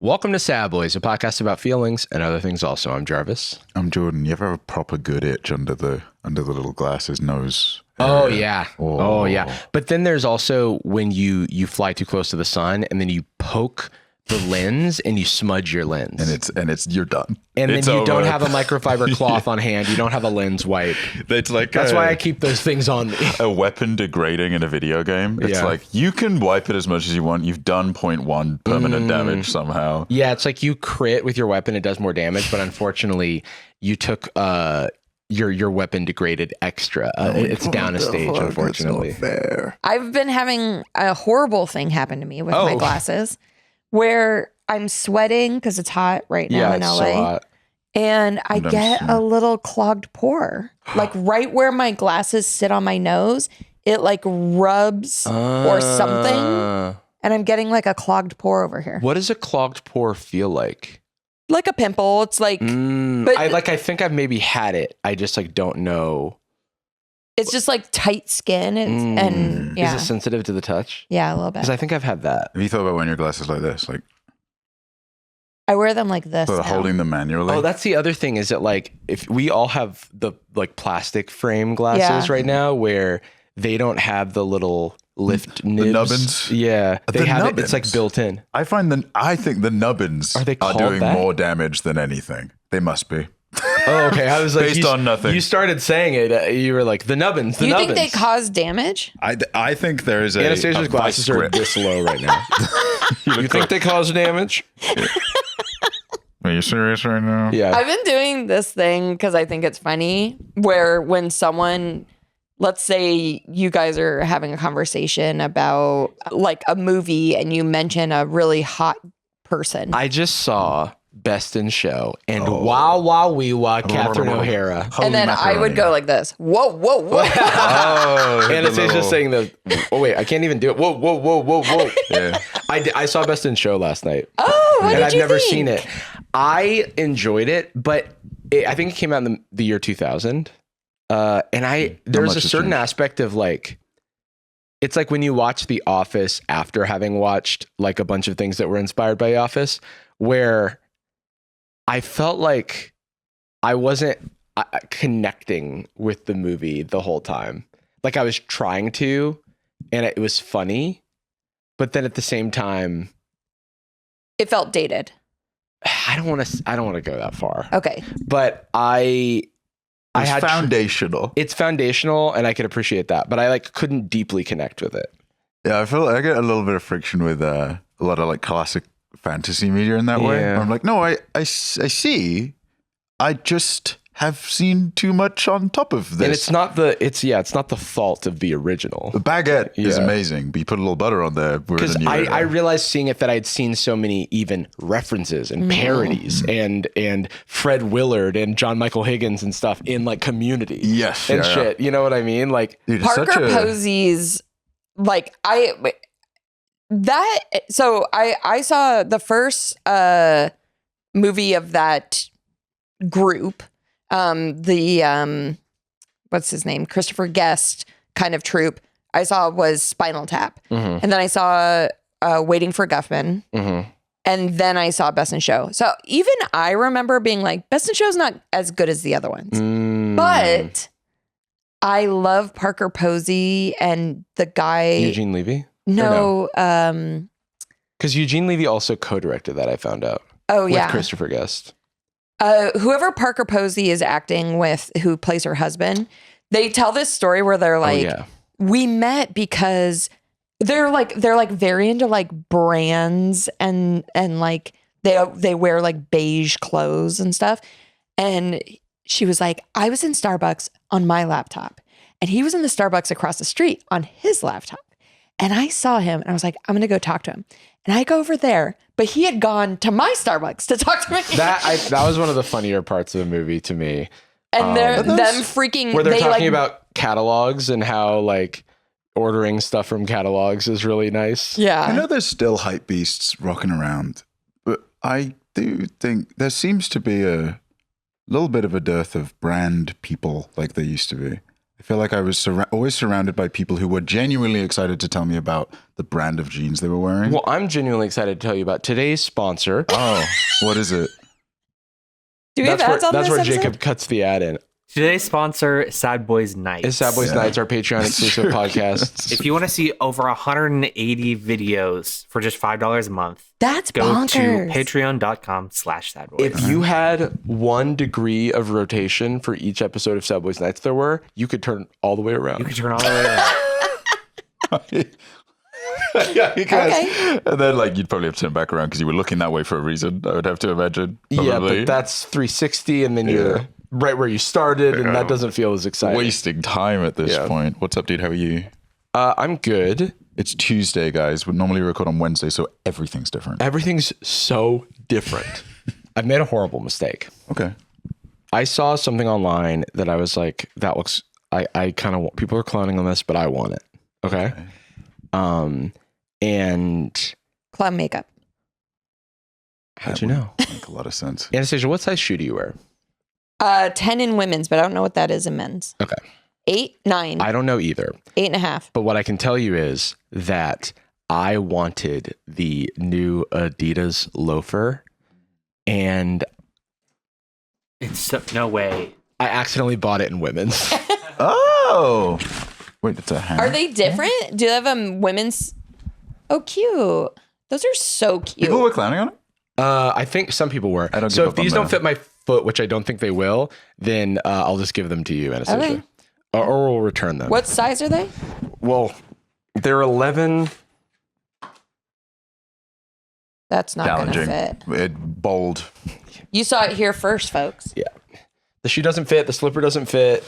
Welcome to Sad Boyz, a podcast about feelings and other things also. I'm Jarvis. I'm Jordan. You ever have a proper good itch under the little glasses nose area? Oh yeah. Oh yeah. But then there's also when you fly too close to the sun and then you poke the lens and you smudge your lens. And it's you're done. And it's then you over. don't have a microfiber cloth on hand. You don't have a lens wipe. It's like That's why I keep those things on me. a weapon degrading in a video game. It's like you can wipe it as much as you want. You've done 0.1 permanent damage somehow. Yeah, it's like you crit with your weapon, it does more damage, but unfortunately you took your weapon degraded extra. It's down a stage, unfortunately. That's not fair. I've been having a horrible thing happen to me with my glasses where I'm sweating because it's hot right now in LA. So hot. And I get a little clogged pore. Like right where my glasses sit on my nose, it like rubs or something. And I'm getting like a clogged pore over here. What does a clogged pore feel like? Like a pimple. It's like but I think I've maybe had it. I just like don't know. it's just like tight skin and yeah. Is it sensitive to the touch? Yeah, a little bit. Because I think I've had that. Have you thought about wearing your glasses like this? Like I wear them like this. but now. holding them manually? Oh, that's the other thing is that like if we all have the like plastic frame glasses right now where they don't have the little lift nibs. The nubbins? Yeah. They The have nubbins? it. It's like built in. I think the nubbins Are they called doing that? more damage than anything. They must be. Oh, okay. I was like, Based on nothing. You started saying it. You were like, the nubbins. Do you think they cause damage? I think there is Anastasia's a glasses are this low right now. You think they cause damage? Are you serious right now? Yeah. I've been doing this thing because I think it's funny where when someone, let's say you guys are having a conversation about like a movie and you mention a really hot person. I just saw Best in Show and wow, Catherine O'Hara. And then I would go like this. Whoa, whoa, whoa. Oh, Anastasia's saying the, oh wait, I can't even do it. Whoa, whoa, whoa, whoa, whoa. Yeah. I saw Best in Show last night. Oh, what and did I've you never think? seen it. I enjoyed it, but I think it came out in the year 2000. And there's much a has certain changed? aspect of like, it's like when you watch The Office after having watched like a bunch of things that were inspired by The Office, where I felt like I wasn't connecting with the movie the whole time. Like I was trying to, and it was funny, but then at the same time, It felt dated. I don't want to go that far. Okay. But It's foundational. It's foundational, and I could appreciate that, but I like couldn't deeply connect with it. Yeah, I feel like I get a little bit of friction with a lot of like classic fantasy media in that way. Yeah. I'm like, no, I see. I just have seen too much on top of this. And it's not the fault of the original. The baguette is Yeah. amazing, but you put a little butter on there. Because I realized seeing it that I'd seen so many even references and parodies and Fred Willard and John Michael Higgins and stuff in like Community. Yes, And yeah, shit. You know what I mean? Like Dude, it's Parker such a- Posey's like I saw the first movie of that group, what's his name, Christopher Guest kind of troupe. I saw was Spinal Tap, and then I saw Waiting for Guffman, and then I saw Best in Show. So even I remember being like, Best in Show's not as good as the other ones, but I love Parker Posey and the guy Eugene Levy? No, Because Eugene Levy also co-directed that, I found out. oh yeah, With Christopher Guest. whoever Parker Posey is acting with, who plays her husband, they tell this story where they're like, we met because they're like very into like brands and like they wear like beige clothes and stuff. And she was like, I was in Starbucks on my laptop and he was in the Starbucks across the street on his laptop. And I saw him and I was like, I'm going to go talk to him. And I go over there, but he had gone to my Starbucks to talk to me. That was one of the funnier parts of the movie to me. And they're them freaking Where they're they talking like, about catalogs and how like ordering stuff from catalogs is really nice. yeah. I know there's still hype beasts rocking around, but I do think there seems to be a little bit of a dearth of brand people like there used to be. I feel like I was always surrounded by people who were genuinely excited to tell me about the brand of jeans they were wearing. Well, I'm genuinely excited to tell you about today's sponsor. Oh, what is it? Do we have ads on That's this where episode? Jacob cuts the ad in. Today's sponsor, Sad Boyz Nightz. Is Sad Boyz Nightz, our Patreon exclusive podcast. If you want to see over 180 videos for just $5 a month, That's go bonkers. to patreon.com/sadboyz. If you had 1 degree of rotation for each episode of Sad Boyz Nightz there were, you could turn all the way around. You can turn all the way around. Yeah, because, Okay. and then like you'd probably have to turn back around because you were looking that way for a reason. I would have to imagine. Yeah, Probably. but that's 360 and then you're right where you started and that doesn't feel as exciting. wasting time at this point. What's up, dude? How are you? I'm good. It's Tuesday, guys. We normally record on Wednesday, so everything's different. Everything's so different. I've made a horrible mistake. Okay. I saw something online that I was like, that looks, I kind of, people are clowning on this, but I want it. Okay. And Clown makeup. how'd you know? Make a lot of sense. Anastasia, what size shoe do you wear? 10 in women's, but I don't know what that is in men's. Okay. 8, 9, I don't know either. 8.5. But what I can tell you is that I wanted the new Adidas loafer and No way. I accidentally bought it in women's. Oh, wait, it's a hand. Are they different? Do they have a women's? Oh, cute. Those are so cute. People were clowning on it? I think some people were. I don't So give if up these on don't that. fit my foot, which I don't think they will, then I'll just give them to you, Anastasia. Okay. Or we'll return them. What size are they? Well, they're 11. That's not going to Challenging. fit. Bold. You saw it here first, folks. Yeah. The shoe doesn't fit. The slipper doesn't fit.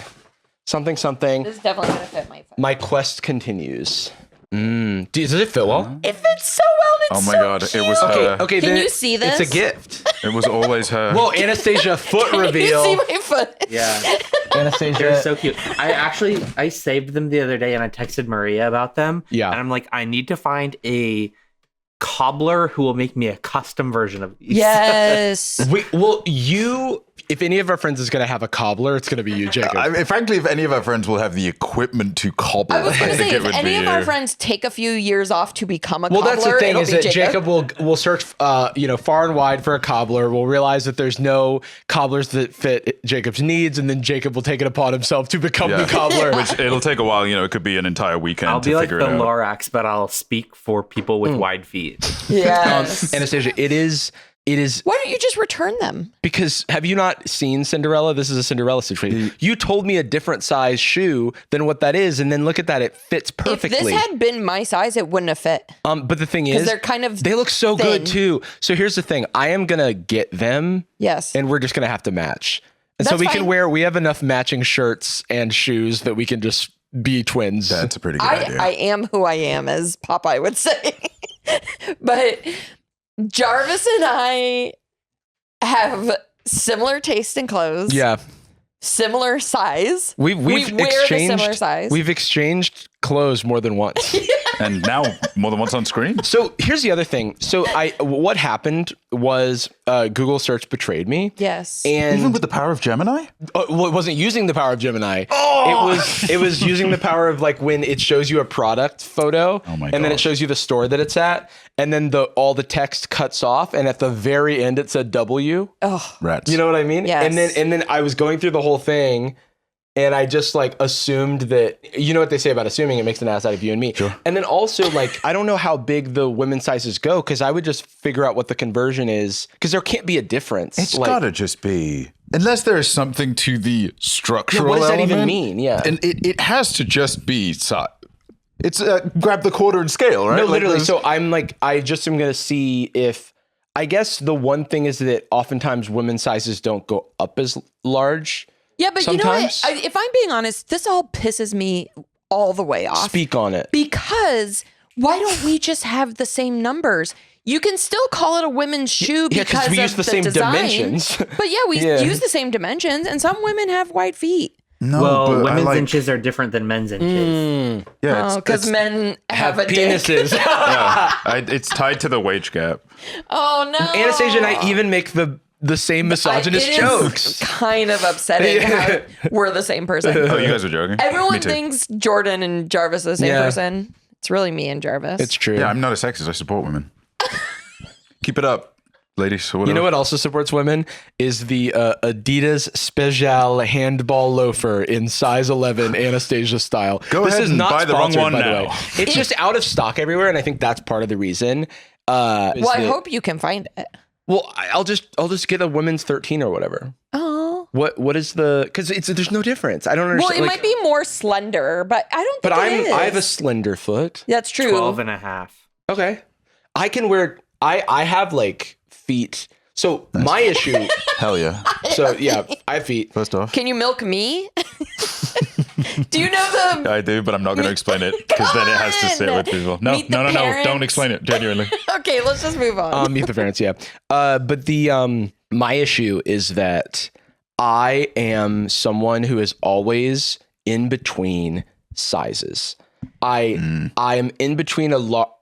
Something. This is definitely going to fit my foot. My quest continues. Does it fit well? It fits so well. Oh It's my so God, it cute. was her. Okay. Can then you see this? It's a gift. It was always her. Well, Anastasia, foot Can reveal. you see my foot? Yeah. Anastasia. They're so cute. I saved them the other day and I texted Maria about them. Yeah. And I'm like, I need to find a cobbler who will make me a custom version of these. Yes. If any of our friends is going to have a cobbler, it's going to be you, Jacob. I mean, frankly, if any of our friends will have the equipment to cobble, I was going to say, think it if would any be of our you. friends take a few years off to become a Well, cobbler, that's the thing it'll is be that Jacob will search, far and wide for a cobbler. We'll realize that there's no cobblers that fit Jacob's needs, and then Jacob will take it upon himself to become the cobbler. Which it'll take a while. It could be an entire weekend I'll to be like figure the it out. Lorax, but I'll speak for people with wide feet. Yes. Anastasia, it is Why don't you just return them? because have you not seen Cinderella? This is a Cinderella situation. You told me a different size shoe than what that is, and then look at that; it fits perfectly. If this had been my size, it wouldn't have fit. But the thing is, they're kind of they look so thin. good too. So here's the thing: I am gonna get them, Yes. and we're just gonna have to match. And so That's we can fine. wear. We have enough matching shirts and shoes that we can just be twins. That's a pretty good idea. I am who I am, as Popeye would say. But Jarvis and I have similar taste in clothes. Yeah, Similar size. we've wear the exchanged similar size. We've exchanged clothes more than once. And now more than once on screen. So here's the other thing. So what happened was Google search betrayed me. Yes. And Even with the power of Gemini? well, it wasn't using the power of Gemini. Oh! It was using the power of like when it shows you a product photo, Oh my and then it gosh. shows you the store that it's at, and then all the text cuts off, and at the very end it said W. Oh, Rats. You know what I mean? Yes. And then I was going through the whole thing, and I just like assumed that, you know what they say about assuming, it makes an ass out of you and me. Sure. And then also like, I don't know how big the women's sizes go, because I would just figure out what the conversion is, because there can't be a difference. It's like, gotta just be, unless there is something to the structural what does that even element, mean? Yeah. And it has to just be size. It's grab the quarter and scale, right? No, Like literally. there's- So I'm like, I just am going to see if, I guess the one thing is that oftentimes women's sizes don't go up as large. yeah, but Sometimes. you know what? If I'm being honest, this all pisses me all the way off. Speak on it. Because why don't we just have the same numbers? You can still call it a women's shoe Yeah, 'cause because we of use the same design. dimensions. But yeah, we Yeah. use the same dimensions, and some women have wide feet. no, Well, but I women's like, inches are different than men's inches. yeah, Oh, because men have a dick. penises. yeah, it's tied to the wage gap. Oh no, Anastasia and I even make the the same misogynist jokes. Kind of upsetting how we're the same person. Oh, you guys are joking. Everyone thinks Jordan and Jarvis are the same person. It's really me and Jarvis. It's true. Yeah, I'm not a sexist. I support women. Keep it up, ladies. You know what also supports women is the Adidas Special handball loafer in size 11 Anastasia style. Go ahead and buy the wrong one by now. the way. It's just out of stock everywhere, and I think that's part of the reason. I hope you can find it. Well, I'll just get a women's 13 or whatever. Oh. What is the? Because there's no difference. I don't understand. Well, it might be more slender, but I don't think it is. I have a slender foot. That's true. 12 and a half. Okay. I can wear. I have like feet. So my issue. Hell yeah. So yeah, I have feet. First off. Can you milk me? Do you know the? I do, but I'm not going to explain it because then it has to sit with people. No. Don't explain it. Genuinely. Okay, let's just move on. Meet the parents. Yeah. But the my issue is that I am someone who is always in between sizes. I am in between a lot.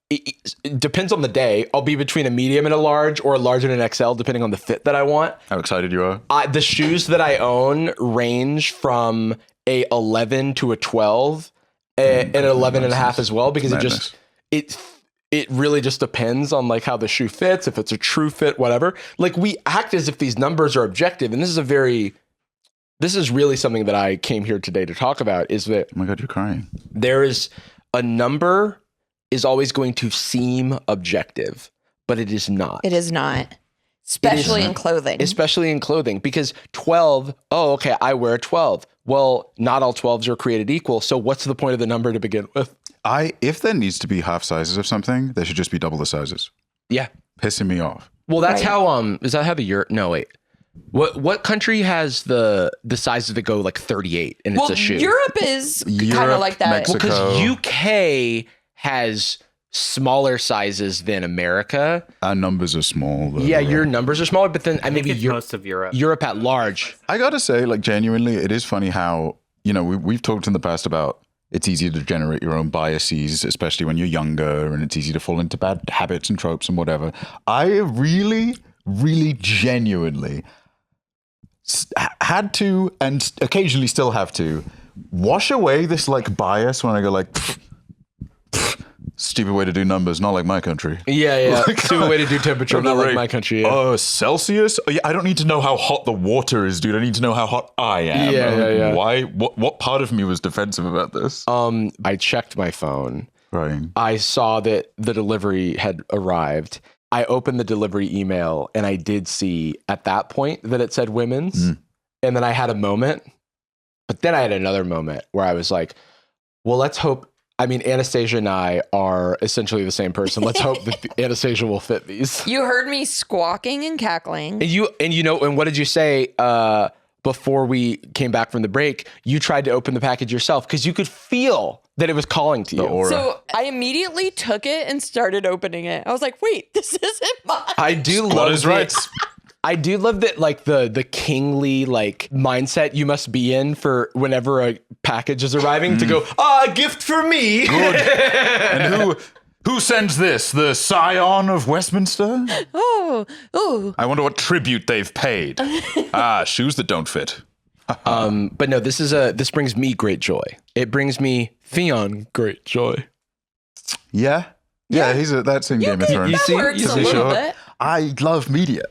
It depends on the day. I'll be between a medium and a large, or a large and an XL, depending on the fit that I want. How excited you are. The shoes that I own range from a 11 to a 12 and an 11 and a half as well, because it really just depends on like how the shoe fits, if it's a true fit, whatever. Like we act as if these numbers are objective. And this is really something that I came here today to talk about, is that, oh my God, you're crying. There is a number is always going to seem objective, but it is not. It is not. Especially in clothing. Especially in clothing, because 12, oh, okay, I wear a 12. Well, not all 12s are created equal. So what's the point of the number to begin with? If there needs to be half sizes of something, there should just be double the sizes. Yeah. Pissing me off. Well, that's how, is that how the Europe, no, wait. What country has the sizes that go like 38 and it's a shoe? Europe is kind of like that. Mexico. Well, because UK has smaller sizes than America. Our numbers are small. Though. Yeah, your numbers are smaller, but then maybe most of Europe. Europe at large. I gotta say, like, genuinely, it is funny how, we've talked in the past about it's easy to generate your own biases, especially when you're younger, and it's easy to fall into bad habits and tropes and whatever. I really, really genuinely had to, and occasionally still have to, wash away this like bias when I go like, stupid way to do numbers, not like my country. Yeah. Stupid way to do temperature, not like my country. Yeah. Celsius? Oh, yeah, I don't need to know how hot the water is, dude. I need to know how hot I am. Yeah. Why? What part of me was defensive about this? I checked my phone. Right. I saw that the delivery had arrived. I opened the delivery email and I did see at that point that it said women's. And then I had a moment. But then I had another moment where I was like, well, let's hope. I mean, Anastasia and I are essentially the same person. Let's hope that Anastasia will fit these. You heard me squawking and cackling. And what did you say before we came back from the break? You tried to open the package yourself because you could feel that it was calling to you. Aura. So I immediately took it and started opening it. I was like, wait, this isn't mine. I do love his rights. I do love that, like the kingly like mindset you must be in for whenever a package is arriving to go, a gift for me. Good. And who sends this? The Scion of Westminster? Oh. I wonder what tribute they've paid. Shoes that don't fit. But no, this brings me great joy. It brings me Theon great joy. Yeah, that's in Game of Thrones. That works a little bit. I love media.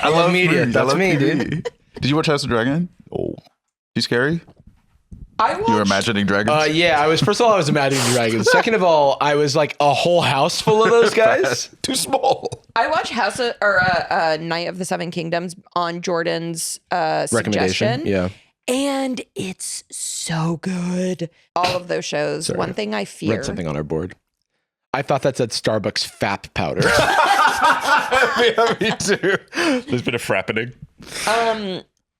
I love media. That's me, dude. Did you watch House of Dragon? Oh, you scary? You were imagining dragons? Yeah, first of all, I was imagining dragons. Second of all, I was like a whole house full of those guys. Too small. I watched Night of the Seven Kingdoms on Jordan's recommendation. suggestion. Yeah. And it's so good. All of those shows. Sorry. One thing I fear. Read something on our board. I thought that said Starbucks FAP powder. Yeah, me too. There's been a frappening.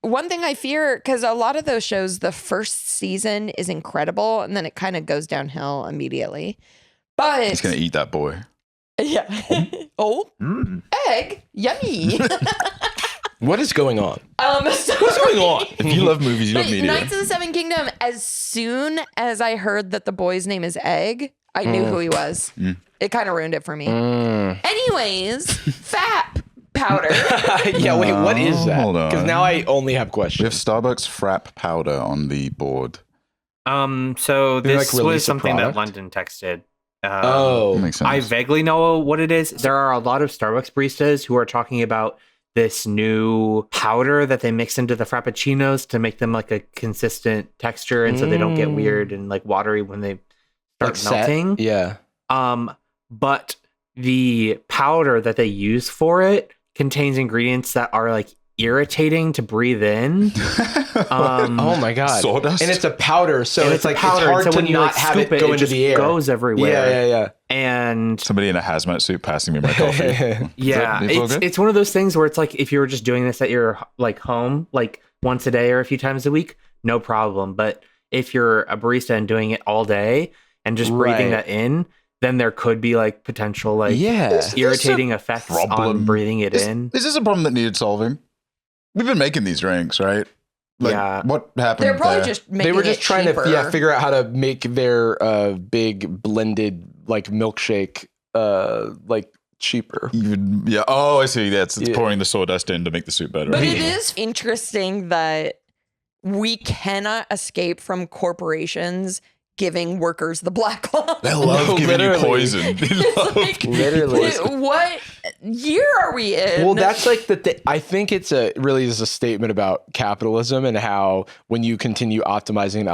One thing I fear, because a lot of those shows, the first season is incredible, and then it kind of goes downhill immediately. But he's gonna eat that boy. Yeah. Egg, yummy. What is going on? What's going on? If you love movies, you love media. Knights of the Seven Kingdom. As soon as I heard that the boy's name is Egg, I knew who he was. It kind of ruined it for me. Anyways, FAP powder. Yeah, wait, what is that? Hold on. Because now I only have We have questions. Starbucks Frap powder on the board. So They, this like, release was a something that product? London texted. Makes sense. I vaguely know what it is. There are a lot of Starbucks baristas who are talking about this new powder that they mix into the frappuccinos to make them like a consistent texture, and so they don't get weird and like watery when they start melting. Yeah. But the powder that they use for it contains ingredients that are like irritating to breathe in. Oh my god. Sawdust? And it's a powder, so And it's like powder, it's hard so to when you not like have scoop it go it into just the air. goes everywhere. Yeah. And Somebody in a hazmat suit passing me my coffee. yeah, it's one of those things where it's like if you were just doing this at your like home, like once a day or a few times a week, no problem. But if you're a barista and doing it all day and just breathing that in, then there could be like potential like irritating effects on breathing it in. Is this a problem that needed solving? We've been making these drinks, right? Like, Yeah. What happened? They're probably there? just making They were just it trying cheaper. to figure out how to make their big blended like milkshake like cheaper. Yeah. Oh, I see. It's pouring the sawdust in to make the soup better. But it is interesting that we cannot escape from corporations giving workers the black cloth. They love giving you poison. They love Like, giving you literally. poison. what year are we in? Well, that's like I think it's really is a statement about capitalism and how when you continue optimizing,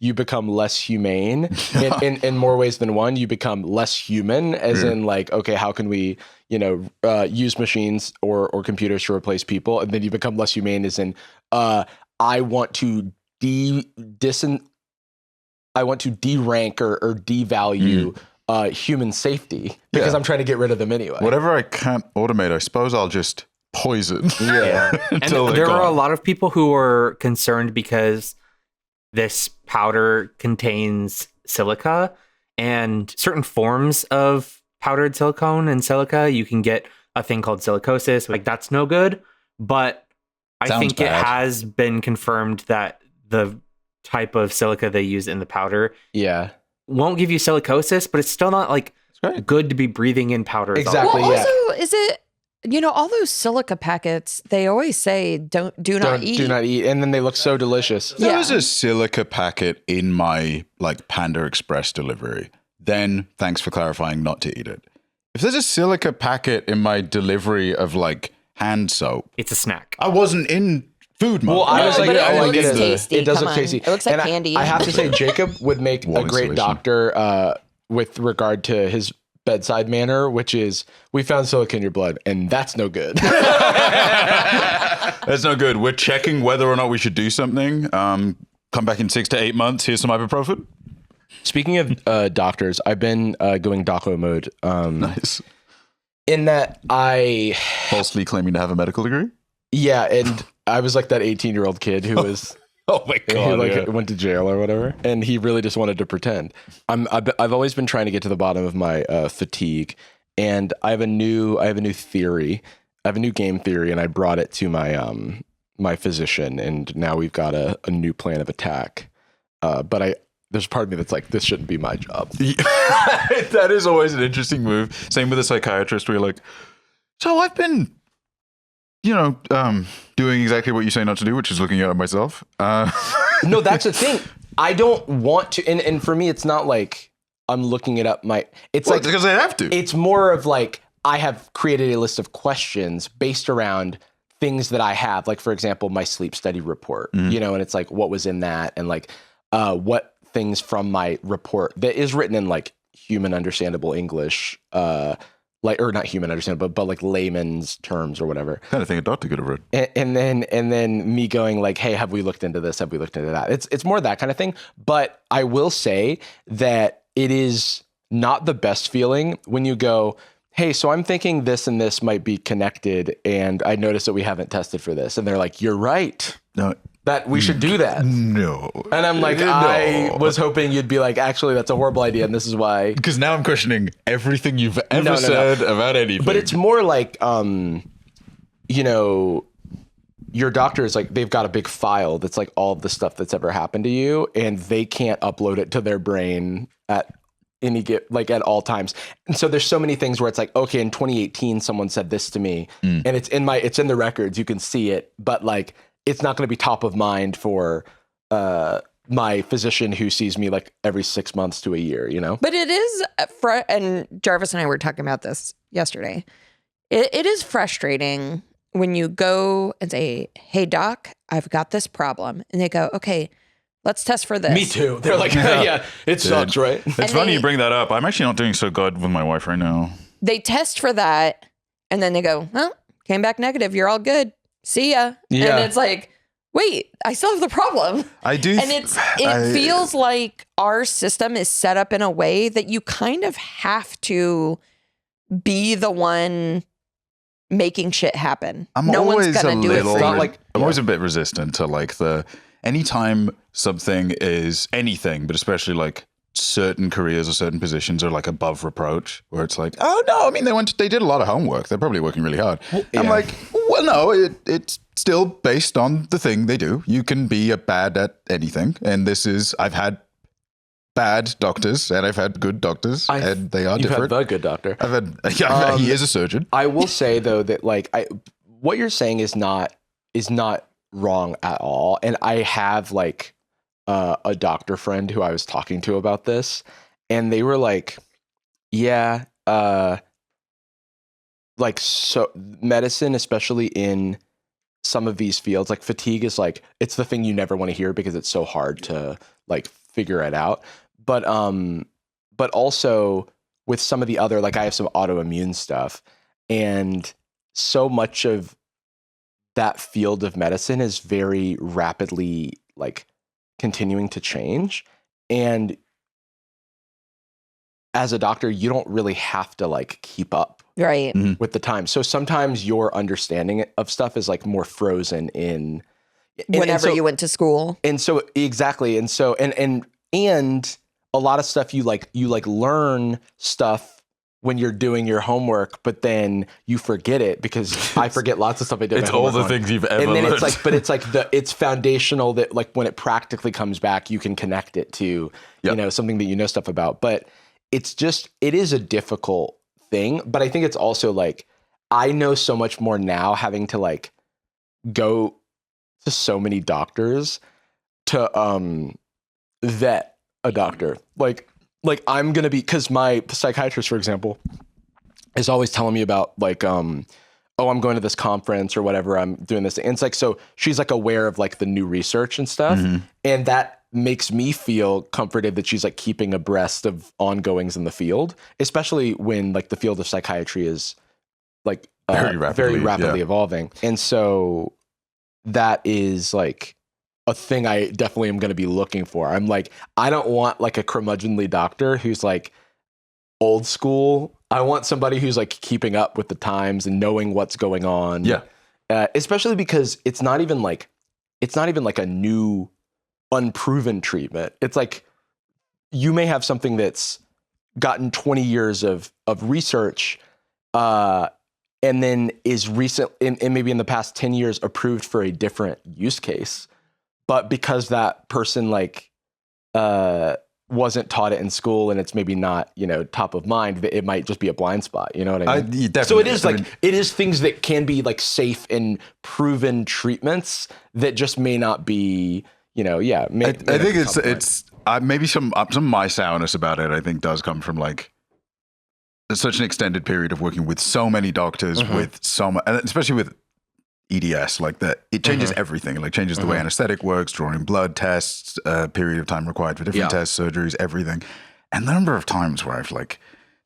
you become less humane in more ways than one. You become less human, as in like, okay, how can we, use machines or computers to replace people? And then you become less humane, as in, I want to derank or devalue human safety because I'm trying to get rid of them anyway. Whatever I can't automate, I suppose I'll just poison. Yeah. And there are a lot of people who are concerned because this powder contains silica, and certain forms of powdered silicone and silica, you can get a thing called silicosis. Like that's no good, but I think it has been confirmed that the type of silica they use in the powder won't give you silicosis, but it's still not like good to be breathing in powder. Exactly. Well, also, is it, all those silica packets, they always say do not eat. Do not eat. And then they look so delicious. There was a silica packet in my like Panda Express delivery. Then thanks for clarifying not to eat it. If there's a silica packet in my delivery of like hand soap, it's a snack. I wasn't in food mode. Well, I was like, but oh, I it get looks it. tasty. It does Come look on. tasty. It looks like And candy. I have to say, Jacob would make a great doctor with regard to his bedside manner, which is, we found silica in your blood, and that's no good. That's no good. We're checking whether or not we should do something. Come back in 6 to 8 months. Here's some ibuprofen. Speaking of doctors, I've been going doco mode. Nice. In that I Falsely claiming to have a medical degree? Yeah, and I was like that 18-year-old kid who was Oh my god! who went to jail or whatever, and he really just wanted to pretend. I've always been trying to get to the bottom of my fatigue, and I have a new theory. I have a new game theory, and I brought it to my my physician, and now we've got a new plan of attack. But there's a part of me that's like, this shouldn't be my job. That is always an interesting move. Same with a psychiatrist, where you're like, so I've been, doing exactly what you say not to do, which is looking at myself. No, that's the thing. I don't want to, and for me, it's not like I'm looking it up. It's like because I have to. It's more of like I have created a list of questions based around things that I have, like for example, my sleep study report. And it's like what was in that, and like what things from my report that is written in like human understandable English, or not human understandable, but like layman's terms or whatever. Kind of thing a doctor could have read. And then me going like, hey, have we looked into this? Have we looked into that? It's more that kind of thing. But I will say that it is not the best feeling when you go, hey, so I'm thinking this and this might be connected, and I noticed that we haven't tested for this. And they're like, you're right. No. That we should do that. No. And I'm like, I was hoping you'd be like, actually, that's a horrible idea, and this is why. Because now I'm questioning everything you've ever said about anything. But it's more like, your doctor is like, they've got a big file that's like all of the stuff that's ever happened to you, and they can't upload it to their brain like at all times. And so there's so many things where it's like, okay, in 2018 someone said this to me, and it's in the records, you can see it, but like it's not going to be top of mind for my physician who sees me like every 6 months to a year, you know? But it is, and Jarvis and I were talking about this yesterday. It is frustrating when you go and say, hey, doc, I've got this problem. And they go, okay, let's test for this. Me too. They're like, yeah, it sucks, right? It's funny you bring that up. I'm actually not doing so good with my wife right now. They test for that, and then they go, well, came back negative. You're all good. See ya. Yeah. And it's like, wait, I still have the problem. I do. And it feels like our system is set up in a way that you kind of have to be the one making shit happen. No one's gonna do it for you. I'm always a bit resistant to like anytime something is anything, but especially like certain careers or certain positions are like above reproach, where it's like, oh no, I mean they did a lot of homework. They're probably working really hard. I'm like, well, no, it's still based on the thing they do. You can be bad at anything, and I've had bad doctors and I've had good doctors, and they are different. You've had the good doctor. I've had, he is a surgeon. I will say though that like what you're saying is not wrong at all. And I have like a doctor friend who I was talking to about this, and they were like, yeah, like, so medicine, especially in some of these fields, like fatigue is like, it's the thing you never want to hear because it's so hard to like figure it out. But also with some of the other, like I have some autoimmune stuff, and so much of that field of medicine is very rapidly like continuing to change. And as a doctor, you don't really have to like keep up with the time. So sometimes your understanding of stuff is like more frozen in whenever you went to school. And so exactly. And so, and a lot of stuff you learn stuff when you're doing your homework, but then you forget it because I forget lots of stuff I did. It's all the things you've ever learned. And then it's like, but it's like it's foundational that like when it practically comes back, you can connect it to, you know, something that you know stuff about. But it is a difficult thing. But I think it's also like, I know so much more now having to like go to so many doctors to vet a doctor. Like I'm going to be, because my psychiatrist, for example, is always telling me about like, oh, I'm going to this conference or whatever, I'm doing this. And it's like, so she's like aware of like the new research and stuff. Mm-hmm. And that makes me feel comforted that she's like keeping abreast of ongoings in the field, especially when like the field of psychiatry is like very rapidly evolving. And so that is like a thing I definitely am going to be looking for. I'm like, I don't want like a curmudgeonly doctor who's like old school. I want somebody who's like keeping up with the times and knowing what's going on. Yeah. Especially because it's not even like a new unproven treatment. It's like you may have something that's gotten 20 years of research, and then is recent and maybe in the past 10 years approved for a different use case. But because that person like wasn't taught it in school and it's maybe not, you know, top of mind, it might just be a blind spot. You know what I mean? So it is it is things that can be like safe and proven treatments that just may not be, you know, I think it's maybe some of my sourness about it, I think does come from like such an extended period of working with so many doctors, with so much, and especially with EDS, like that, it changes everything. It like changes the way anesthetic works, drawing blood tests, period of time required for different tests, surgeries, everything. And the number of times where I've like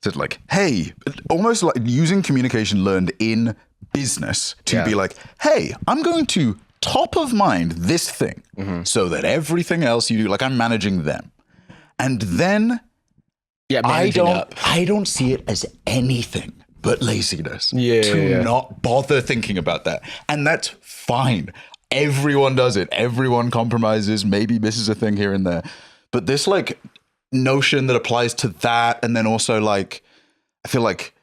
said like, hey, almost like using communication learned in business to be like, hey, I'm going to top of mind this thing so that everything else you do, like I'm managing them. And then I don't see it as anything but laziness to not bother thinking about that. And that's fine. Everyone does it. Everyone compromises, maybe misses a thing here and there. But this like notion that applies to that, and then also like, I feel like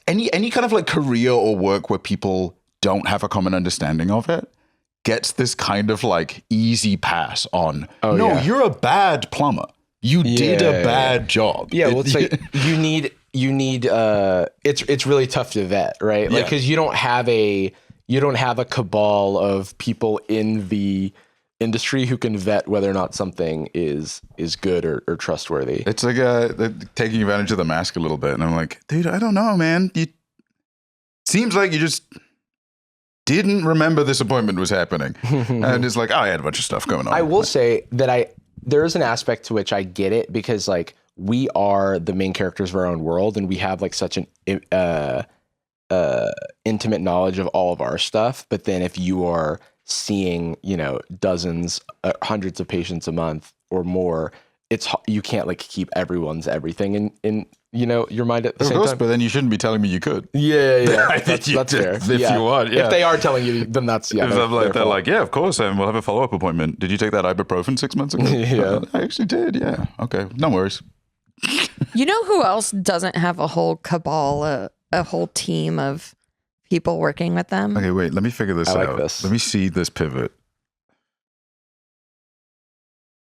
any kind of like career or work where people don't have a common understanding of it gets this kind of like easy pass on, you're a bad plumber. You did a bad job. Yeah, well, it's like you need it's really tough to vet, right? Like, because you don't have a cabal of people in the industry who can vet whether or not something is good or trustworthy. It's like they're taking advantage of the mask a little bit, and I'm like, dude, I don't know, man. Seems like you just didn't remember this appointment was happening, and it's like, I had a bunch of stuff going on. I will say that there is an aspect to which I get it, because like we are the main characters of our own world, and we have like such an intimate knowledge of all of our stuff. But then if you are seeing, dozens, hundreds of patients a month or more, you can't like keep everyone's everything in your mind at the same time. But then you shouldn't be telling me you could. Yeah. That's fair. If you want, If they are telling you, then that's they're like, yeah, of course, and we'll have a follow-up appointment. Did you take that ibuprofen 6 months ago? Yeah, I actually did. Yeah. Okay. No worries. You know who else doesn't have a whole cabal, a whole team of people working with them? Okay, wait. Let me figure this out. Let me see this pivot.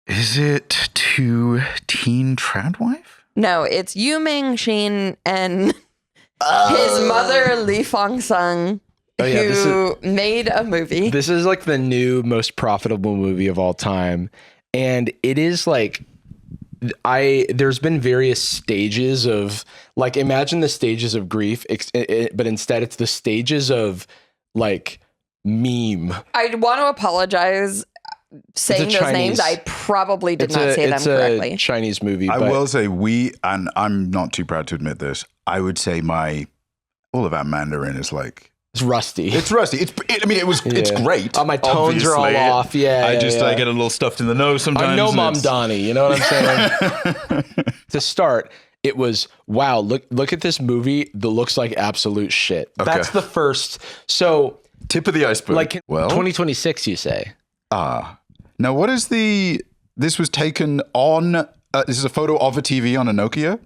Is it to Teen Tradwife? No, it's Yu Ming Shin and his mother Lee Fong Sung, who made a movie. This is like the new most profitable movie of all time, and it is like there's been various stages of, like, imagine the stages of grief, but instead it's the stages of like meme. I want to apologize saying those names. I probably did not say them correctly. It's a Chinese movie. I will say and I'm not too proud to admit this, I would say all of our Mandarin is like, it's rusty. It's rusty. It's great. My tones are all off. Yeah. I get a little stuffed in the nose sometimes. I know Mom Donnie. You know what I'm saying? To start, it was, wow, look at this movie that looks like absolute shit. Okay. That's the first. So tip of the iceberg. Like 2026, you say? Now what is this was taken on, this is a photo of a TV on a Nokia?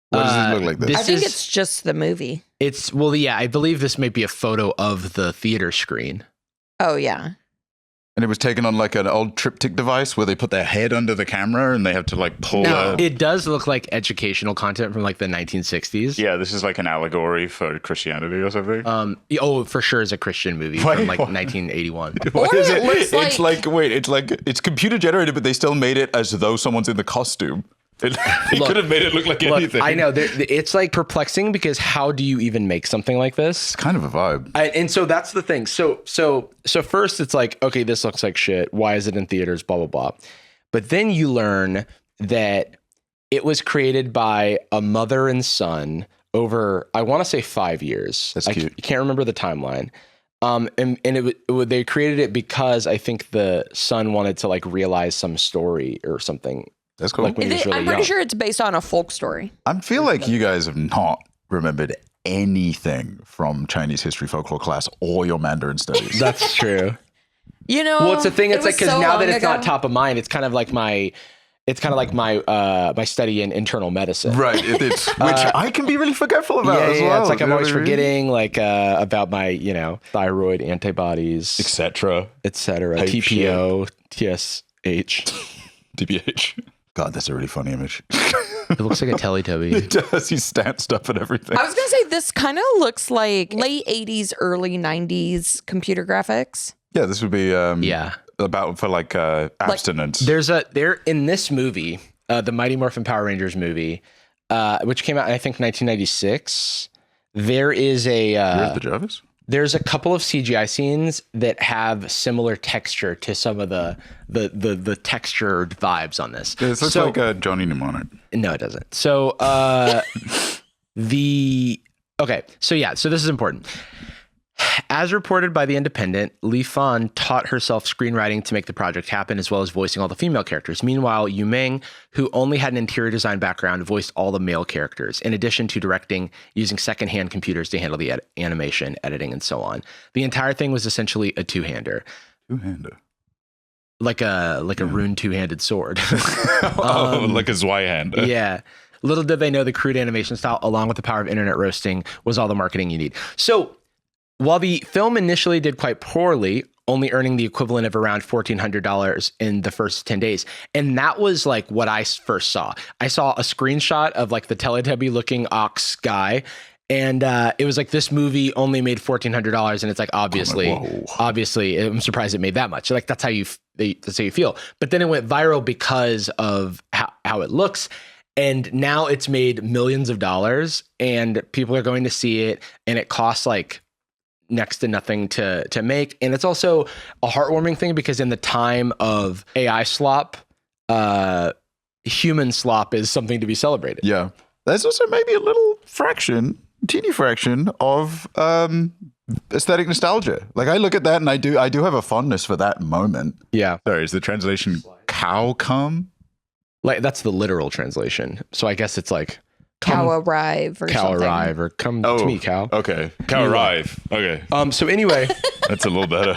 What does this look like this? I think it's just the movie. I believe this may be a photo of the theater screen. Oh, yeah. And it was taken on like an old triptych device where they put their head under the camera and they have to like pull. No, it does look like educational content from like the 1960s. Yeah, this is like an allegory for Christianity or something. For sure is a Christian movie from like 1981. What is it? It's computer generated, but they still made it as though someone's in the costume. They could have made it look like anything. I know. It's like perplexing, because how do you even make something like this? It's kind of a vibe. And so that's the thing. So first it's like, okay, this looks like shit. Why is it in theaters? Blah, blah, blah. But then you learn that it was created by a mother and son over, I want to say 5 years. That's cute. I can't remember the timeline. They created it because I think the son wanted to like realize some story or something. That's cool. Like I'm pretty sure it's based on a folk story. I feel like you guys have not remembered anything from Chinese history folklore class or your Mandarin studies. That's true. Well, it's a thing. It's like, because now that it's not top of mind, it's kind of like my study in internal medicine, right? Which I can be really forgetful about as well. It's like I'm always forgetting, like about my thyroid antibodies, etc. TPO, TSH, DBH. God, that's a really funny image. It looks like a Teletubby. It does. He's stanced up and everything. I was going to say, this kind of looks like late 80s, early 90s computer graphics. Yeah, this would be about for like abstinence. There in this movie, the Mighty Morphin Power Rangers movie, which came out in, I think, 1996. There is the Jarvis? There's a couple of CGI scenes that have similar texture to some of the textured vibes on this. Yeah, this looks like a Johnny Mnemonic. No, it doesn't. So so this is important. As reported by The Independent, Li Fan taught herself screenwriting to make the project happen, as well as voicing all the female characters. Meanwhile, Yu Ming, who only had an interior design background, voiced all the male characters, in addition to directing using secondhand computers to handle the animation, editing, and so on. The entire thing was essentially a two-hander. Two-hander? Like a rune two-handed sword. Like a Zweihander. Yeah. Little did they know the crude animation style, along with the power of internet roasting, was all the marketing you need. So, while the film initially did quite poorly, only earning the equivalent of around $1,400 in the first 10 days. And that was like what I first saw. I saw a screenshot of like the Teletubby looking ox guy. And it was like, this movie only made $1,400. And it's like, obviously, I'm surprised it made that much. Like, that's how you feel. But then it went viral because of how it looks. And now it's made millions of dollars and people are going to see it. And it costs like next to nothing to make. And it's also a heartwarming thing because in the time of AI slop, human slop is something to be celebrated. Yeah. There's also maybe a little teeny fraction of aesthetic nostalgia. Like I look at that and I do have a fondness for that moment. Yeah. Sorry, is the translation cow come? Like that's the literal translation. So I guess it's like cow arrive or cow something. arrive or come to me, cow. Okay. Cow arrive. Okay. So anyway, that's a little better.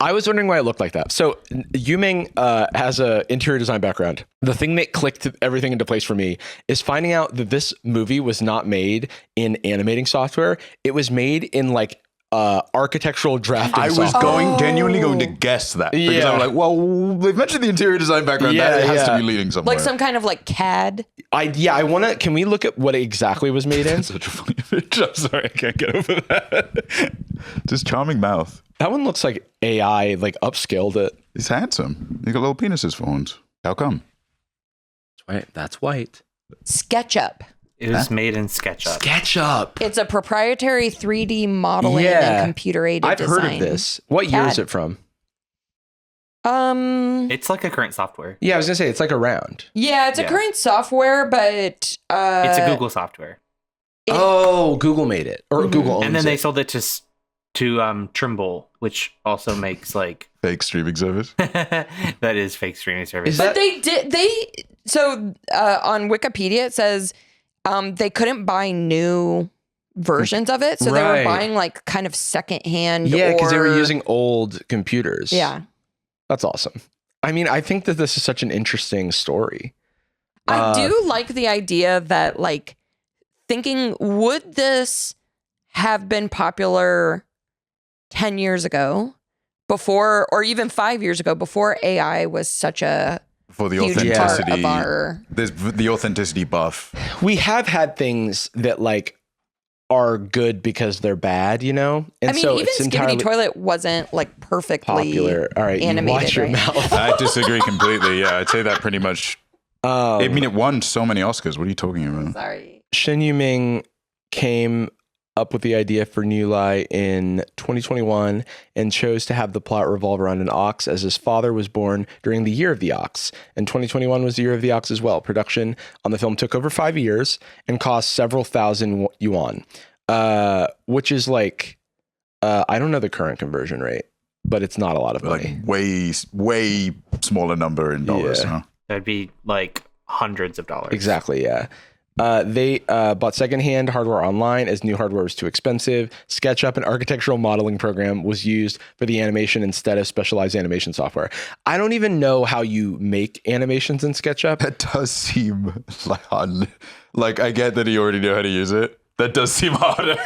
I was wondering why it looked like that. So Yuming has an interior design background. The thing that clicked everything into place for me is finding out that this movie was not made in animating software. It was made in like architectural drafting software. I was genuinely going to guess that. Because I'm like, well, they've mentioned the interior design background. That has to be leading somewhere. Like some kind of like CAD. Can we look at what it exactly was made in? That's such a funny image. I'm sorry, I can't get over that. Just charming mouth. That one looks like AI, like upscaled it. He's handsome. He got little penises for horns. How come? That's white. SketchUp. It was made in SketchUp. SketchUp. It's a proprietary 3D modeling and computer-aided I've design. heard of this. What year is it from? It's like a current software. Yeah, I was gonna say it's like around. Yeah, it's a current software, but it's a Google software. Google made it, or Google owns it. And then they sold it to Trimble, which also makes like fake streaming service. That is fake streaming service. But on Wikipedia it says they couldn't buy new versions of it, so they were buying like kind of secondhand. Yeah, because they were using old computers. Yeah, that's awesome. I mean, I think that this is such an interesting story. I do like the idea that like thinking, would this have been popular 10 years ago before, or even 5 years ago, before AI was such a for the huge authenticity part of our... There's the authenticity buff. We have had things that like are good because they're bad, you know? And I mean, so even it's Skibbity Toilet wasn't like perfectly popular. All right, animated, you watch your mouth. I disagree completely. Yeah, I'd say that pretty much. I mean, it won so many Oscars. What are you talking about? Sorry. Shin Yuming came up with the idea for NiuLai in 2021 and chose to have the plot revolve around an ox, as his father was born during the year of the ox. And 2021 was the year of the ox as well. Production on the film took over 5 years and cost several thousand yuan, which is like, I don't know the current conversion rate, but it's not a lot of money. Like way smaller number in dollars. Yeah. Huh? That'd be like hundreds of dollars. Exactly, yeah. They bought secondhand hardware online as new hardware was too expensive. SketchUp, an architectural modeling program, was used for the animation instead of specialized animation software. I don't even know how you make animations in SketchUp. That does seem like I get that you already know how to use it. That does seem harder.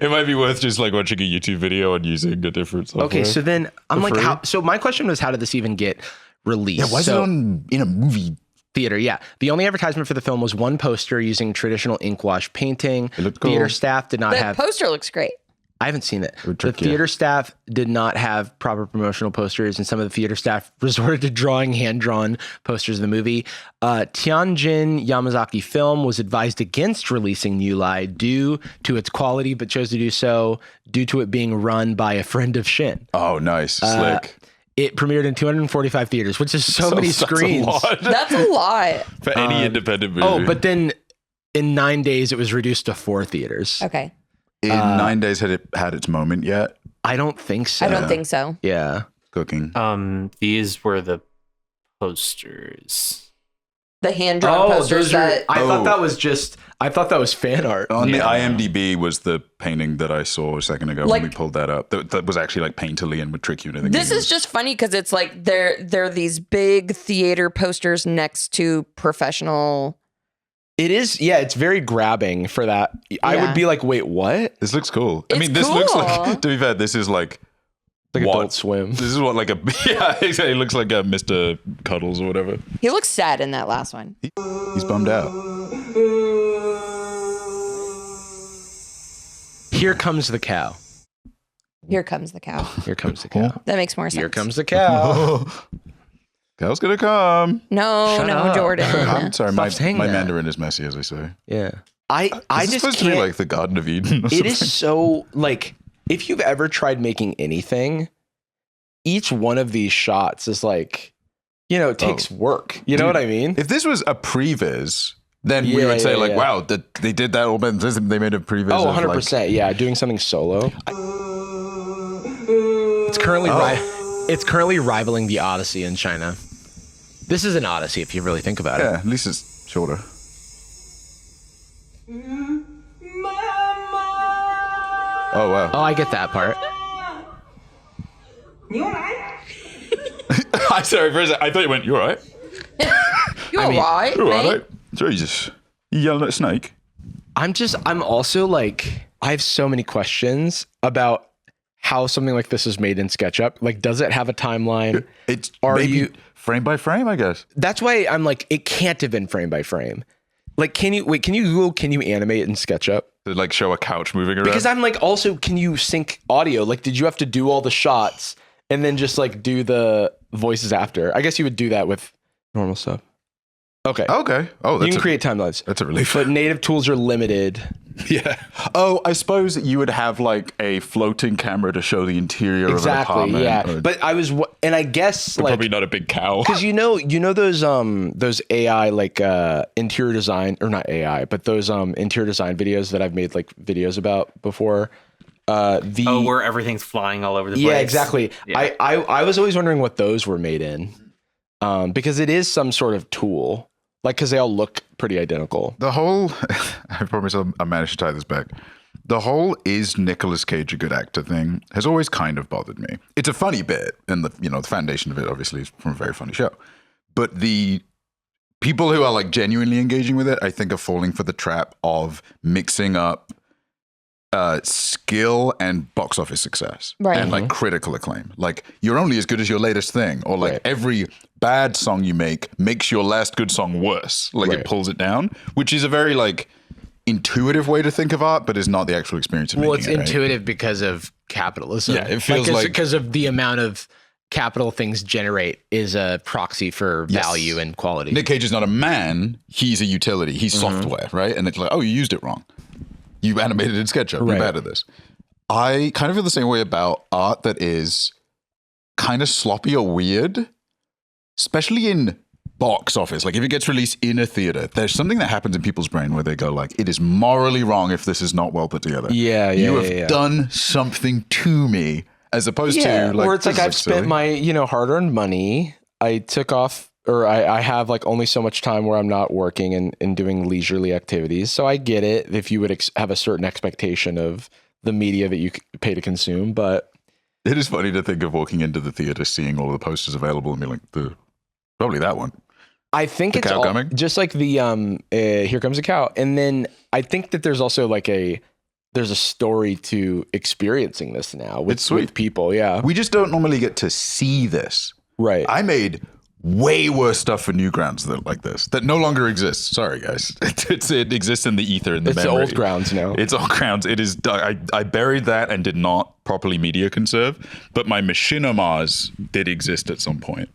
It might be worth just like watching a YouTube video and using a different software. Okay, so then I'm like, so my question was, how did this even get released? Yeah, why is it in a movie theater? Yeah. The only advertisement for the film was one poster using traditional ink wash painting. It looked cool. Theater staff did not have... The poster looks great. I haven't seen it. The theater staff did not have proper promotional posters, and some of the theater staff resorted to drawing hand-drawn posters of the movie. Tianjin Yamazaki Film was advised against releasing NiuLai due to its quality, but chose to do so due to it being run by a friend of Shin. Oh, nice. Slick. It premiered in 245 theaters, which is so many screens. That's a lot. For any independent movie. Oh, but then in 9 days, it was reduced to 4 theaters. Okay. In 9 days, had it had its moment yet? I don't think so. I don't think so. Yeah. Cooking. These were the posters. The hand-drawn posters that... I thought that was fan art. On the IMDb was the painting that I saw a second ago when we pulled that up. That was actually like painterly and would trick you into thinking. This is just funny because it's like they're these big theater posters next to professional... It is, yeah, it's very grabbing for that. I would be like, wait, what? This looks cool. It's I mean, this cool. looks like, to be fair, this is like Like Adult Swim. This is what like a yeah, exactly. It looks like a Mr. Cuddles or whatever. He looks sad in that last one. He's bummed out. Here comes the cow. Here comes the cow. Here comes the cow. That makes more sense. Here comes the cow. Cow's gonna come. No, Shut up. Jordan. I'm sorry, my saying that. Mandarin is messy, as I say. Yeah. I Is this just supposed can't. to be like the Garden of Eden. Or It something? is so like if you've ever tried making anything, each one of these shots is like, it takes work. You know what I mean? If this was a previs, then we Yeah, would say yeah, like, yeah. wow, they did that all, but they made a previs. Oh, of, 100%. like, Yeah, doing something solo. It's currently it's currently rivaling the Odyssey in China. This is an Odyssey if you really think about yeah, it. at least it's shorter. Oh wow. Oh, I get that part. I'm sorry for a second. I thought you went, you're right. You're right. You're mate. right. Jesus. You yelling at a snake? I'm also like, I have so many questions about how something like this is made in SketchUp. Like, does it have a timeline? It's Are maybe you- frame by frame, I guess. That's why I'm like, it can't have been frame by frame. Like, can you Google, can you animate in SketchUp? To like show a couch moving around. Because I'm like, also, can you sync audio? Like, did you have to do all the shots and then just like do the voices after? I guess you would do that with normal stuff. Okay. Okay. Oh, You that's can a, create timelines. that's a relief. But native tools are limited. Yeah. Oh, I suppose you would have like a floating camera to show the interior of an Exactly. apartment. Yeah. or- But I was, and I guess like, probably not a big cow. because you know those AI like interior design, or not AI, but those interior design videos that I've made like videos about before. Where everything's flying all over the place. Yeah, exactly. Yeah. I was always wondering what those were made in, because it is some sort of tool, like because they all look pretty identical. The whole, I promise I managed to tie this back. The whole is Nicolas Cage a good actor thing has always kind of bothered me. It's a funny bit, and the foundation of it obviously is from a very funny show. But the people who are like genuinely engaging with it, I think, are falling for the trap of mixing up skill and box office success, Right. and like critical acclaim. Like, you're only as good as your latest thing, or like Right. every bad song you make makes your last good song worse. Like, Right. it pulls it down, which is a very like intuitive way to think of art, but is not the actual experience of Well, making it's it, right? intuitive because of capitalism. Yeah, it feels like- because of the amount of capital things generate is a proxy for Yes. value and quality. Nick Cage is not a man; he's a utility. He's Mm-hmm. software, right? And it's like, oh, you used it wrong. You animated in SketchUp. Right. You're bad at this. I kind of feel the same way about art that is kind of sloppy or weird, especially in box office. Like, if it gets released in a theater, there's something that happens in people's brain where they go like, it is morally wrong if this is not well put together. Yeah, You yeah, have yeah. done something to me, as opposed to like, or it's like this is I've spent silly. my hard-earned money. I took off, or I have like only so much time where I'm not working and doing leisurely activities. So I get it if you would have a certain expectation of the media that you pay to consume, but It is funny to think of walking into the theater, seeing all the posters available, and being like, probably that one. I think The it's cow all, coming? just like the Here Comes a Cow. And then I think that there's also like there's a story to experiencing this now It's sweet. with people. Yeah. We just don't normally get to see this. Right. I made way worse stuff for Newgrounds like this that no longer exists. Sorry, guys. It exists in the ether, in the it's memory. old grounds now. It's old grounds. It is. I buried that and did not properly media conserve, but my machinimas did exist at some point.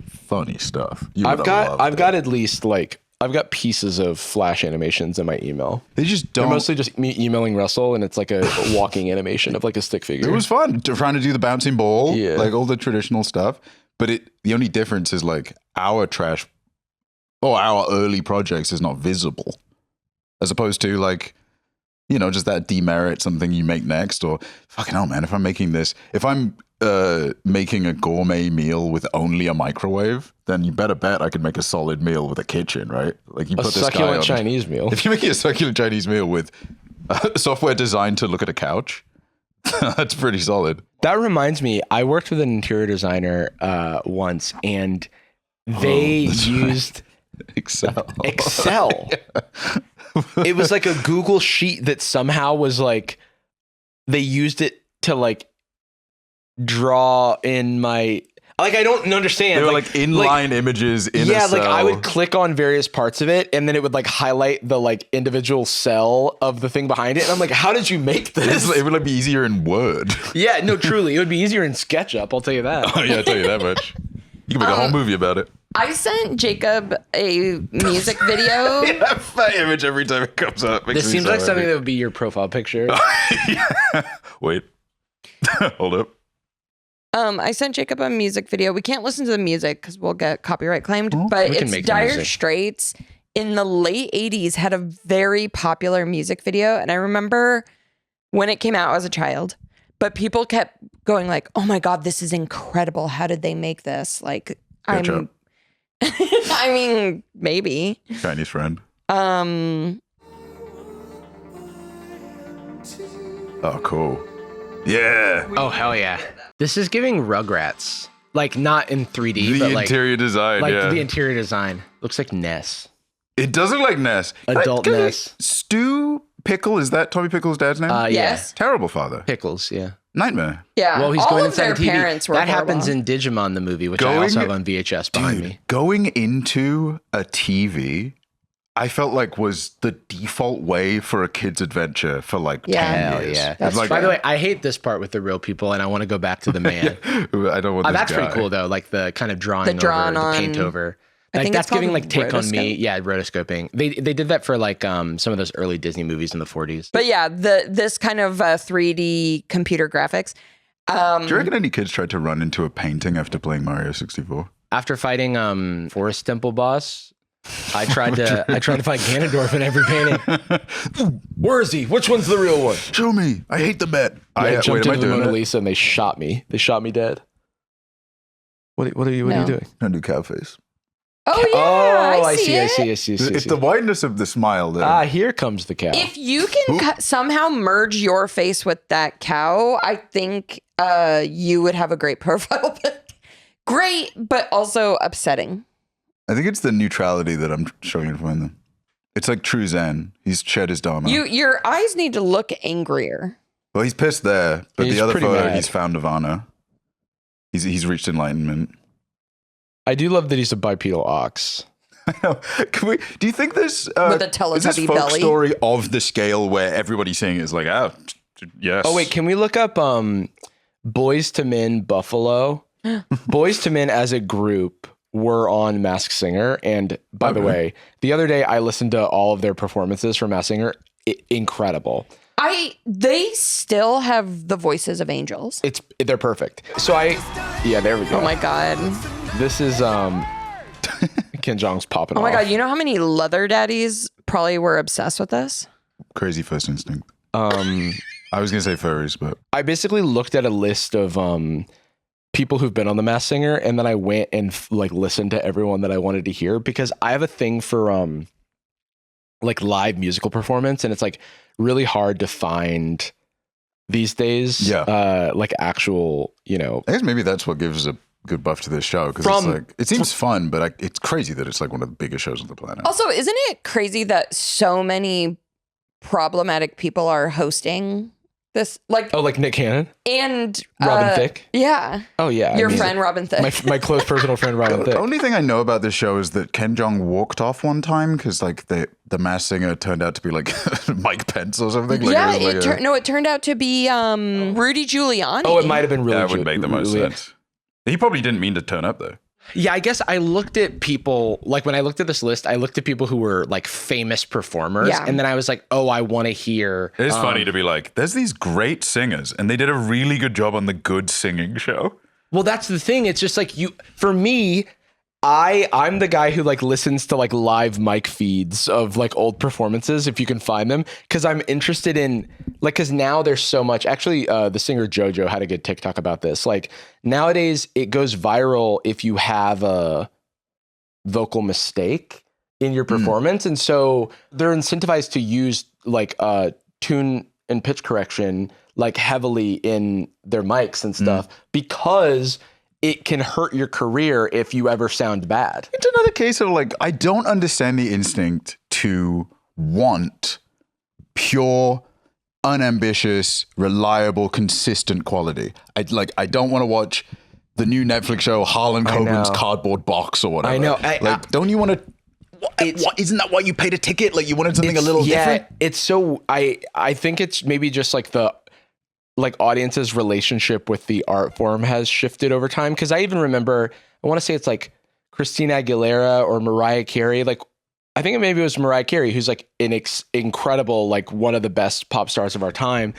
Funny stuff. You would have loved I've it. got at least like I've got pieces of Flash animations in my email. They just They're don't. mostly just me emailing Russell, and it's like a walking animation of like a stick figure. It was fun trying to do the bouncing ball, Yeah. like all the traditional stuff. But the only difference is like our trash or our early projects is not visible, as opposed to like, just that demerit something you make next. Or fucking hell, man, if I'm making a gourmet meal with only a microwave, then you better bet I could make a solid meal with a kitchen, right? Like, you a put this guy succulent on. Chinese meal. If you're making a succulent Chinese meal with software designed to look at a couch, that's pretty solid. That reminds me, I worked with an interior designer once, and they used Excel. Excel. It was like a Google sheet that somehow was like, they used it to like draw in my... Like, I don't understand. They were like inline images in a cell. Like I would click on various parts of it and then it would like highlight the like individual cell of the thing behind it. And I'm like, how did you make this? It would like be easier in Word. Yeah, no, truly. It would be easier in SketchUp, I'll tell you that. Oh yeah, I'll tell you that much. You can make a whole movie about it. I sent Jacob a music video. That image every time it comes up. This seems like something that would be your profile picture. Wait. Hold up. I sent Jacob a music video. We can't listen to the music because we'll get copyright claimed, but it's Dire Straits in the late 80s had a very popular music video. And I remember when it came out as a child, but people kept going like, oh my God, this is incredible. How did they make this? Like, I mean, maybe. Chinese friend. Oh, cool. Yeah. Oh, hell yeah. This is giving Rugrats. Like, not in 3D, but like... The interior design, yeah. The interior design. Looks like Ness. It does look like Ness. Adult Ness. Stu Pickle, is that Tommy Pickle's dad's name? yes. Terrible father. Pickles, yeah. Nightmare. Yeah. Well, he's all going of inside their the TV. parents were that horrible. happens in Digimon, the movie, which I also have on VHS behind me. Going into a TV, I felt like was the default way for a kid's adventure for like 10 years. Yeah. That's By the way, I hate this part with the real people, and I want to go back to the man. I don't want this That's guy. pretty cool, though. Like the kind of drawing The drawn over, on, the paint over. I Like think that's it's giving called like take on me. rotoscope. Yeah, rotoscoping. They did that for like some of those early Disney movies in the 40s. But yeah, this kind of 3D computer graphics. Do you reckon any kids tried to run into a painting after playing Mario 64? After fighting Forest Temple boss, I tried to find Ganondorf in every painting. Where is he? Which one's the real one? Show me. I hate the bet. I jumped am I into the doing Mona it? Lisa and they shot me. They shot me dead. What are you doing? I do cow face. Oh yeah, I see I it. see. It's the wideness of the smile that Here comes the cow. If you can somehow merge your face with that cow, I think you would have a great profile pic. Great, but also upsetting. I think it's the neutrality that I'm struggling to find them. It's like True Zen. He's shed his dharma. Your eyes need to look angrier. Well, he's pissed there, but He's the other pretty photo, mad. he's found Nirvana. He's reached enlightenment. I do love that he's a bipedal ox. I know. Do you think this With a is this Teletubby folk belly? story of the scale where everybody's saying is like, yes. Oh wait, can we look up Boyz to Men Buffalo? Boyz to Men as a group were on Masked Singer, and by the way, the other day I listened to all of their performances from Masked Singer. Incredible. They still have the voices of angels. They're perfect. So there we go. Oh my God. This is Ken Jeong's popping Oh my off. God. You know how many leather daddies probably were obsessed with this? Crazy first instinct. I was gonna say furries, but I basically looked at a list of people who've been on the Masked Singer, and then I went and listened to everyone that I wanted to hear, because I have a thing for like live musical performance, and it's like really hard to find these days. Yeah. Like actual, I guess maybe that's what gives a good buff to this show, because it's like it seems fun, but it's crazy that it's like one of the biggest shows on the planet. Also, isn't it crazy that so many problematic people are hosting this? Like, like Nick Cannon and Robin Thicke. Yeah. Oh yeah, Your friend Robin Thicke. my close personal friend Robin The Thicke. only thing I know about this show is that Ken Jeong walked off one time because like the Masked Singer turned out to be like Mike Pence or something. Like, yeah, it it turned out to be Rudy Giuliani. Oh, it might have been really. that would make the most sense. He probably didn't mean to turn up though. Yeah, I guess I looked at people, like when I looked at this list, I looked at people who were like famous performers. Yeah. And then I was like, oh, I want to hear. It is funny to be like, there's these great singers and they did a really good job on the good singing show. Well, that's the thing. It's just like for me, I'm the guy who like listens to like live mic feeds of like old performances, if you can find them, because I'm interested in like, because now there's so much. Actually, the singer JoJo had a good TikTok about this. Like nowadays, it goes viral if you have a vocal mistake in your performance, and so they're incentivized to use like tune and pitch correction like heavily in their mics and stuff because it can hurt your career if you ever sound bad. It's another case of like, I don't understand the instinct to want pure unambitious, reliable, consistent quality. I don't want to watch the new Netflix show Harlan Coben's Cardboard Box or whatever. I know. Don't you want to? Isn't that why you paid a ticket? Like you wanted something a little different? It's so I think it's maybe just like the audience's relationship with the art form has shifted over time. Because I even remember, I want to say it's like Christina Aguilera or Mariah Carey. Like I think maybe it was Mariah Carey, who's like an incredible, like one of the best pop stars of our time,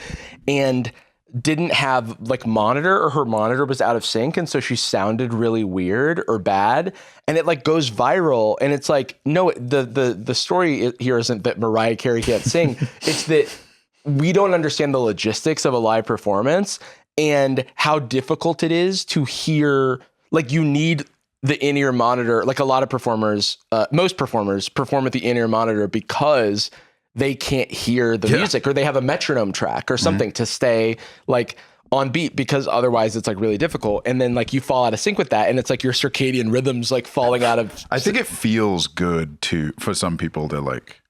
and didn't have like monitor, or her monitor was out of sync, and so she sounded really weird or bad, and it like goes viral. And it's like, no, the story here isn't that Mariah Carey can't sing. It's that we don't understand the logistics of a live performance and how difficult it is to hear. Like you need the in-ear monitor. Like a lot of performers, most performers perform with the in-ear monitor because they can't hear the music, or they have a metronome track or something to stay like on beat, because otherwise it's like really difficult. And then like you fall out of sync with that, and it's like your circadian rhythms like falling out of. I think it feels good for some people to like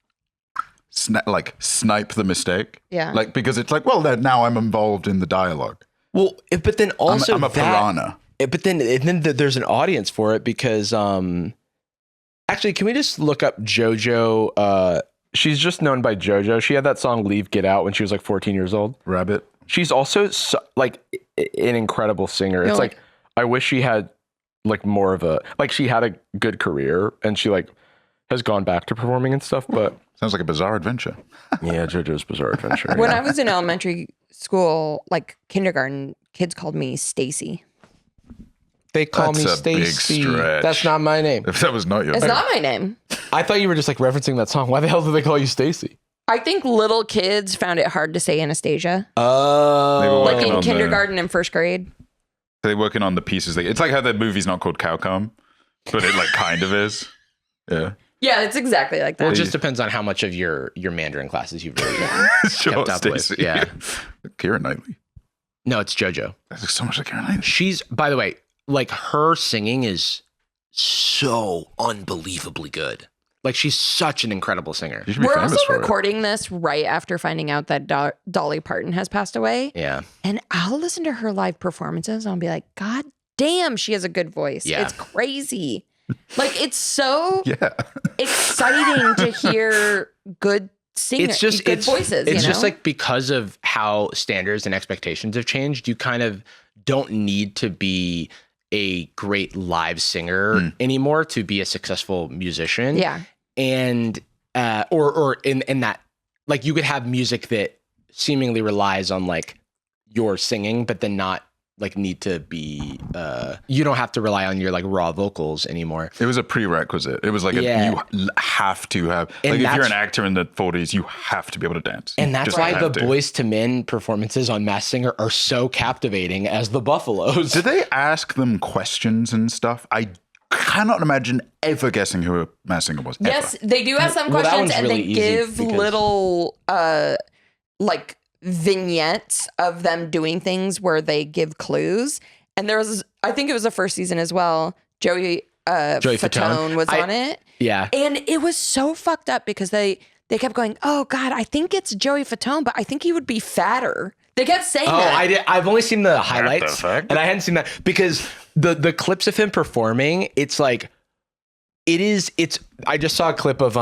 snipe the mistake. Yeah. Like, because it's like, well, now I'm involved in the dialogue. Well, but then also I'm a piranha. But then there's an audience for it, because actually, can we just look up JoJo? She's just known by JoJo. She had that song Leave Get Out when she was like 14 years old. Rabbit. She's also like an incredible singer. It's like I wish she had like more of a, like she had a good career, and she like has gone back to performing and stuff, but sounds like a bizarre adventure. Yeah, JoJo's Bizarre Adventure. When I was in elementary school, like kindergarten, kids called me Stacy. They call me Stacy. That's not my name. If that was not your name. It's not my name. I thought you were just like referencing that song. Why the hell do they call you Stacy? I think little kids found it hard to say Anastasia. Oh. Like in kindergarten and first grade. They're working on the pieces. It's like how the movie's not called Cowcomb, but it like kind of is. Yeah. Yeah, it's exactly like that. Well, it just depends on how much of your Mandarin classes you've really kept up Stacey. with. Yeah. Keira Knightley. No, it's JoJo. That looks so much like Keira Knightley. She's, by the way, like her singing is so unbelievably good. Like she's such an incredible singer. We're also recording this right after finding out that Dolly Parton has passed away. Yeah. And I'll listen to her live performances and I'll be like, God damn, she has a good voice. Yeah. It's crazy. Like it's so exciting to hear good singers, good voices. It's just like because of how standards and expectations have changed, you kind of don't need to be a great live singer anymore to be a successful musician. Yeah. And or in that, like you could have music that seemingly relies on like your singing, but then not like need to be you don't have to rely on your like raw vocals anymore. It was a prerequisite. It was like you have to have, like if you're an actor in the 40s, you have to be able to dance. And that's why the Boyz II Men performances on Masked Singer are so captivating as the Buffaloes. Did they ask them questions and stuff? I cannot imagine ever guessing who a Masked Singer was. Yes, they do ask some questions, and they give little like vignettes of them doing things where they give clues. And there was, I think it was the first season as well, Joey Fatone was on it. Yeah. And it was so fucked up because they kept going, oh God, I think it's Joey Fatone, but I think he would be fatter. They kept saying that. I've only seen the highlights, and I hadn't seen that because the clips of him performing, it's like, I just saw a clip of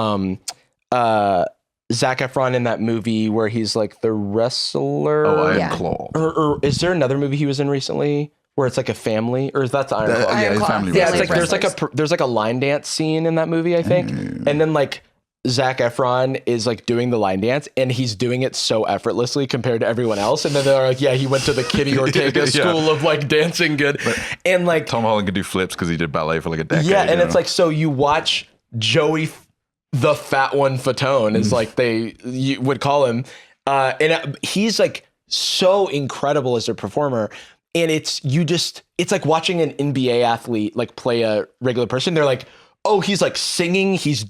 Zac Efron in that movie where he's like the wrestler. Oh, Iron Claw. Or is there another movie he was in recently where it's like a family, or is that the Iron Claw? Yeah, his family. Yeah, it's like there's like a line dance scene in that movie, I think. And then like Zac Efron is like doing the line dance, and he's doing it so effortlessly compared to everyone else. And then they're like, yeah, he went to the Kitty Ortega school of like dancing good. And like Tom Holland could do flips because he did ballet for like a decade. Yeah, and it's like, so you watch Joey the fat one Fatone is like you would call him. And he's like so incredible as a performer. And it's like watching an NBA athlete like play a regular person. They're like, oh, he's like singing, he's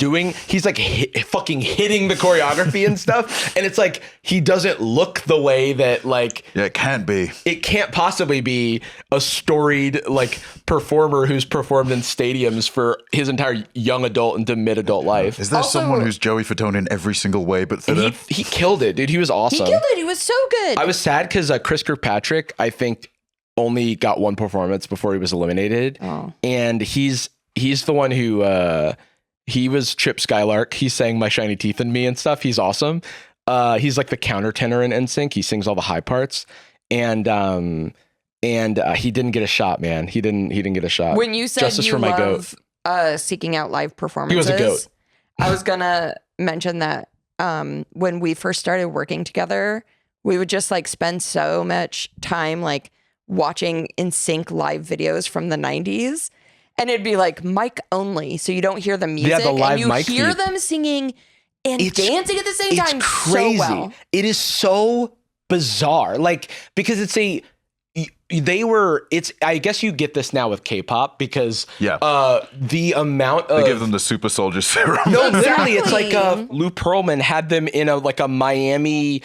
like fucking hitting the choreography and stuff. And it's like, he doesn't look the way that like, it can't possibly be a storied like performer who's performed in stadiums for his entire young adult into mid-adult life. Is there someone who's Joey Fatone in every single way but thinner? He killed it, dude. He was awesome. He killed it. He was was so good. I was sad because Chris Kirkpatrick, I think, only got one performance before he was eliminated. Oh. And he's the one who he was Chip Skylark. He sang My Shiny Teeth in Me and stuff. He's awesome. He's like the countertenor in NSYNC. He sings all the high parts. And he didn't get a shot, man. He didn't get a shot. When you said Justice you for my love seeking out live performances, he was a goat. I was gonna mention that when we first started working together, we would just like spend so much time like watching NSYNC live videos from the 90s, and it'd be like mic only, so you don't hear the music. Yeah, the live and you mic hear feed. them singing and dancing at the same time. Crazy. So well. It is so bizarre, like because I guess you get this now with K-pop because the amount of they give them the super soldier serum. No, literally, it's like Lou Pearlman had them in a Miami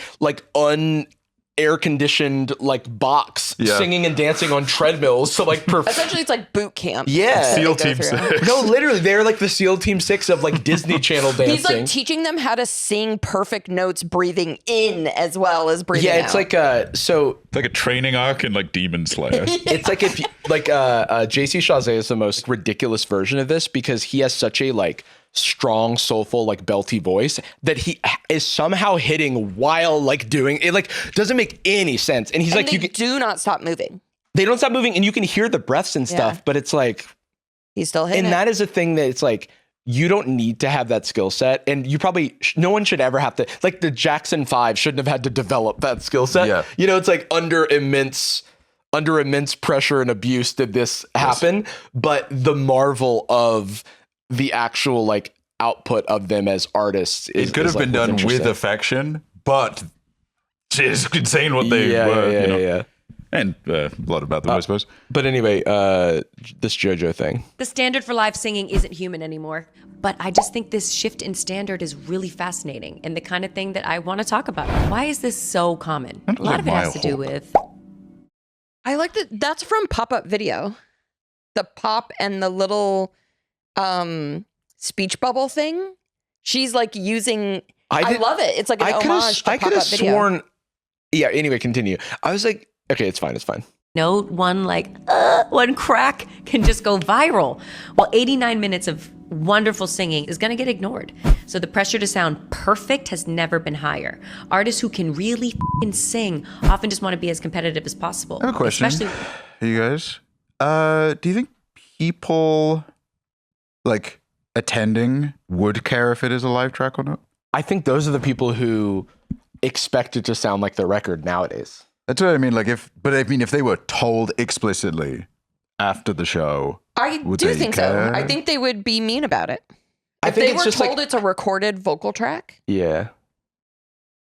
air conditioned like box singing and dancing on treadmills. So like essentially it's like boot camp. Yeah. SEAL Team 6. No, literally, they're like the SEAL Team 6 of like Disney Channel dancing. He's like teaching them how to sing perfect notes, breathing in as well as breathing out. Yeah, it's like it's like a training arc in like Demon Slayer. It's like if you, like JC Chazé is the most ridiculous version of this because he has such a like strong, soulful, like belty voice that he is somehow hitting while like doing it. Like doesn't make any sense. And he's like, they do not stop moving. They don't stop moving, and you can hear the breaths and stuff. But it's like he's still hitting. And that is a thing that it's like you don't need to have that skill set, and you probably no one should ever have to. Like the Jackson 5 shouldn't have had to develop that skill set. Yeah. You know, it's like under immense pressure and abuse did this happen. But the marvel of the actual like output of them as artists it could have been done with affection, but it's insane what they were. Yeah. And a lot about them, I suppose. But anyway, this JoJo thing. The standard for live singing isn't human anymore, but I just think this shift in standard is really fascinating and the kind of thing that I want to talk about. Why is this so common? A lot of it has to do with... I like that. That's from Pop-Up Video. The pop and the little speech bubble thing. She's like using... I love it. It's like an homage to Pop-Up Video. I could have sworn... Yeah, anyway, continue. I was like, okay, it's fine. No one crack can just go viral. Well, 89 minutes of wonderful singing is going to get ignored. So the pressure to sound perfect has never been higher. Artists who can really sing often just want to be as competitive as possible. I have a question. Hey, you guys, do you think people like attending would care if it is a live track or not? I think those are the people who expect it to sound like the record nowadays. That's what I mean. Like if they were told explicitly after the show, I do think so. I think they would be mean about it. If they were told it's a recorded vocal track. Yeah.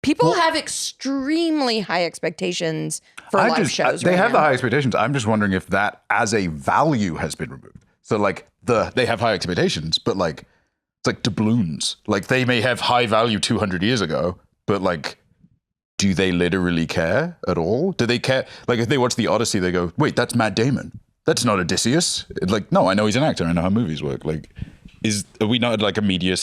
People have extremely high expectations for live shows. They have the high expectations. I'm just wondering if that as a value has been removed. So like they have high expectations, but like it's like doubloons. Like they may have high value 200 years ago, but like, do they literally care at all? Do they care? Like if they watch the Odyssey, they go, wait, that's Matt Damon. That's not Odysseus. Like, no, I know he's an actor. I know how movies work. Like, are we not like a media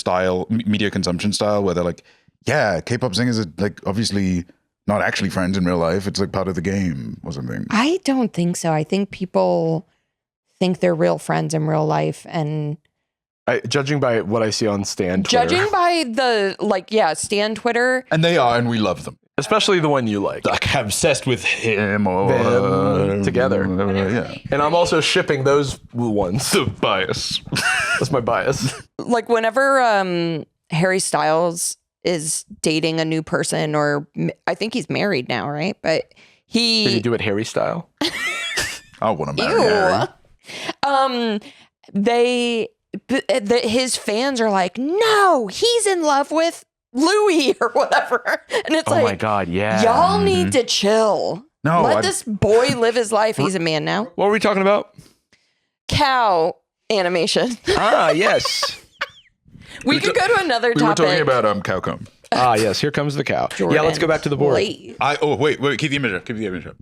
consumption style where they're like, yeah, K-pop singers are like obviously not actually friends in real life. It's like part of the game or something. I don't think so. I think people think they're real friends in real life, and judging by what I see on Stan Twitter. Judging by the Stan Twitter. And they are, and we love them. Especially the one you like. Like I'm obsessed with him or them together. Yeah. And I'm also shipping those ones. The bias. That's my bias. Like whenever Harry Styles is dating a new person, or I think he's married now, right? But Did he do it Harry style? I want to marry Harry. His fans are like, no, he's in love with Louis or whatever. And it's oh my God, yeah. Y'all need to chill. No, Let this boy live his life. He's a man now. What were we talking about? Cow animation. Ah, yes. we could go to another topic. We were talking about cow comb. Ah, yes. Here comes the cow. Jordan, yeah, let's go back to the board. Wait. Keep the image up.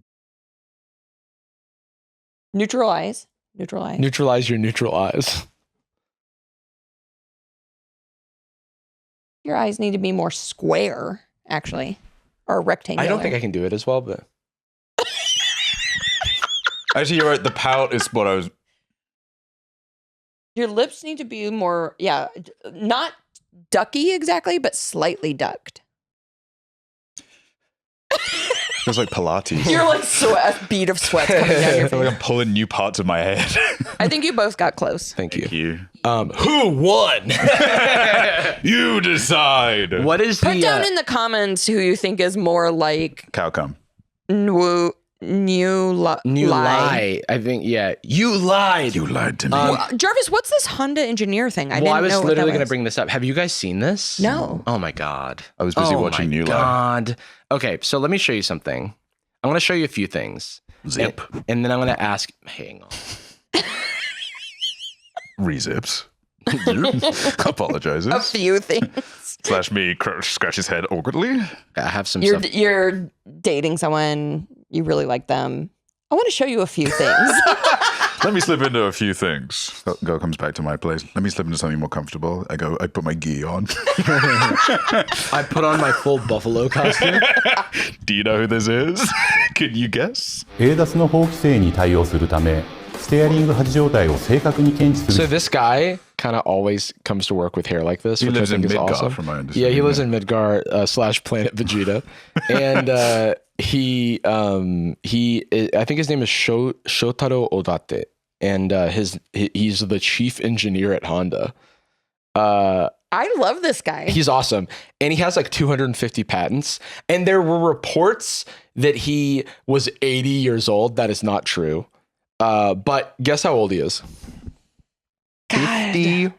Neutralize. Neutralize your neutral eyes. Your eyes need to be more square, actually. are rectangular. I don't think I can do it as well, but Actually, you're right. The pout is what I was. Your lips need to be more, not ducky exactly, but slightly ducked. Feels like Pilates. You're like a bead of sweat coming down your I feel face. like I'm pulling new parts of my head. I think you both got close. thank Thank you. you. Who won? You decide. What is Put the down in the comments who you think is more like Cow cum. NiuLai. NiuLai? I think you lied. You lied to me. Jarvis, what's this Honda engineer thing? I was know literally going to bring this up. Have you guys seen this? No. Oh my god. I was busy watching NiuLai. God. Okay, so let me show you something. I want to show you a few things. Zip. And then I'm going to ask. Hang on. Rezips. Apologizes. A few things. Slash me scratch his head awkwardly. I have some You're stuff. you're dating someone, you really like them. I want to show you a few things. Let me slip into a few things. Go comes back to my place. Let me slip into something more comfortable. I put my gi on. I put on my full buffalo costume. Do you know who this is? Can you guess? 平脱の法規制に対応するため、ステアリング端状態を正確に検知す So る。 this guy kind of always comes to work with hair like this. He which lives I think in is Midgar, awesome. from my Yeah, understanding. he lives in Midgar / Planet Vegeta, and I think his name is Shotaro Odate, and he's the chief engineer at Honda. I love this guy. He's awesome, and he has like 250 patents. And there were reports that he was 80 years old. That is not true. But guess how old he is? 53.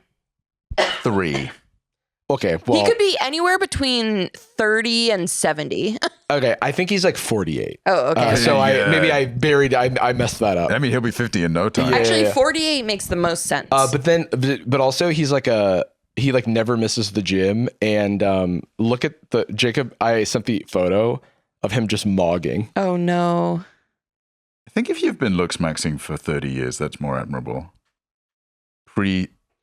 Okay, well, He could be anywhere between 30 and 70. okay. I think he's like 48. Oh, okay. So Yeah. I messed that up. I mean, he'll be 50 in no time. Yeah. Actually, 48 makes the most sense. But also he's like he like never misses the gym. And look at Jacob. I sent the photo of him just mogging. Oh, no. I think if you've been looks maxing for 30 years, that's more admirable.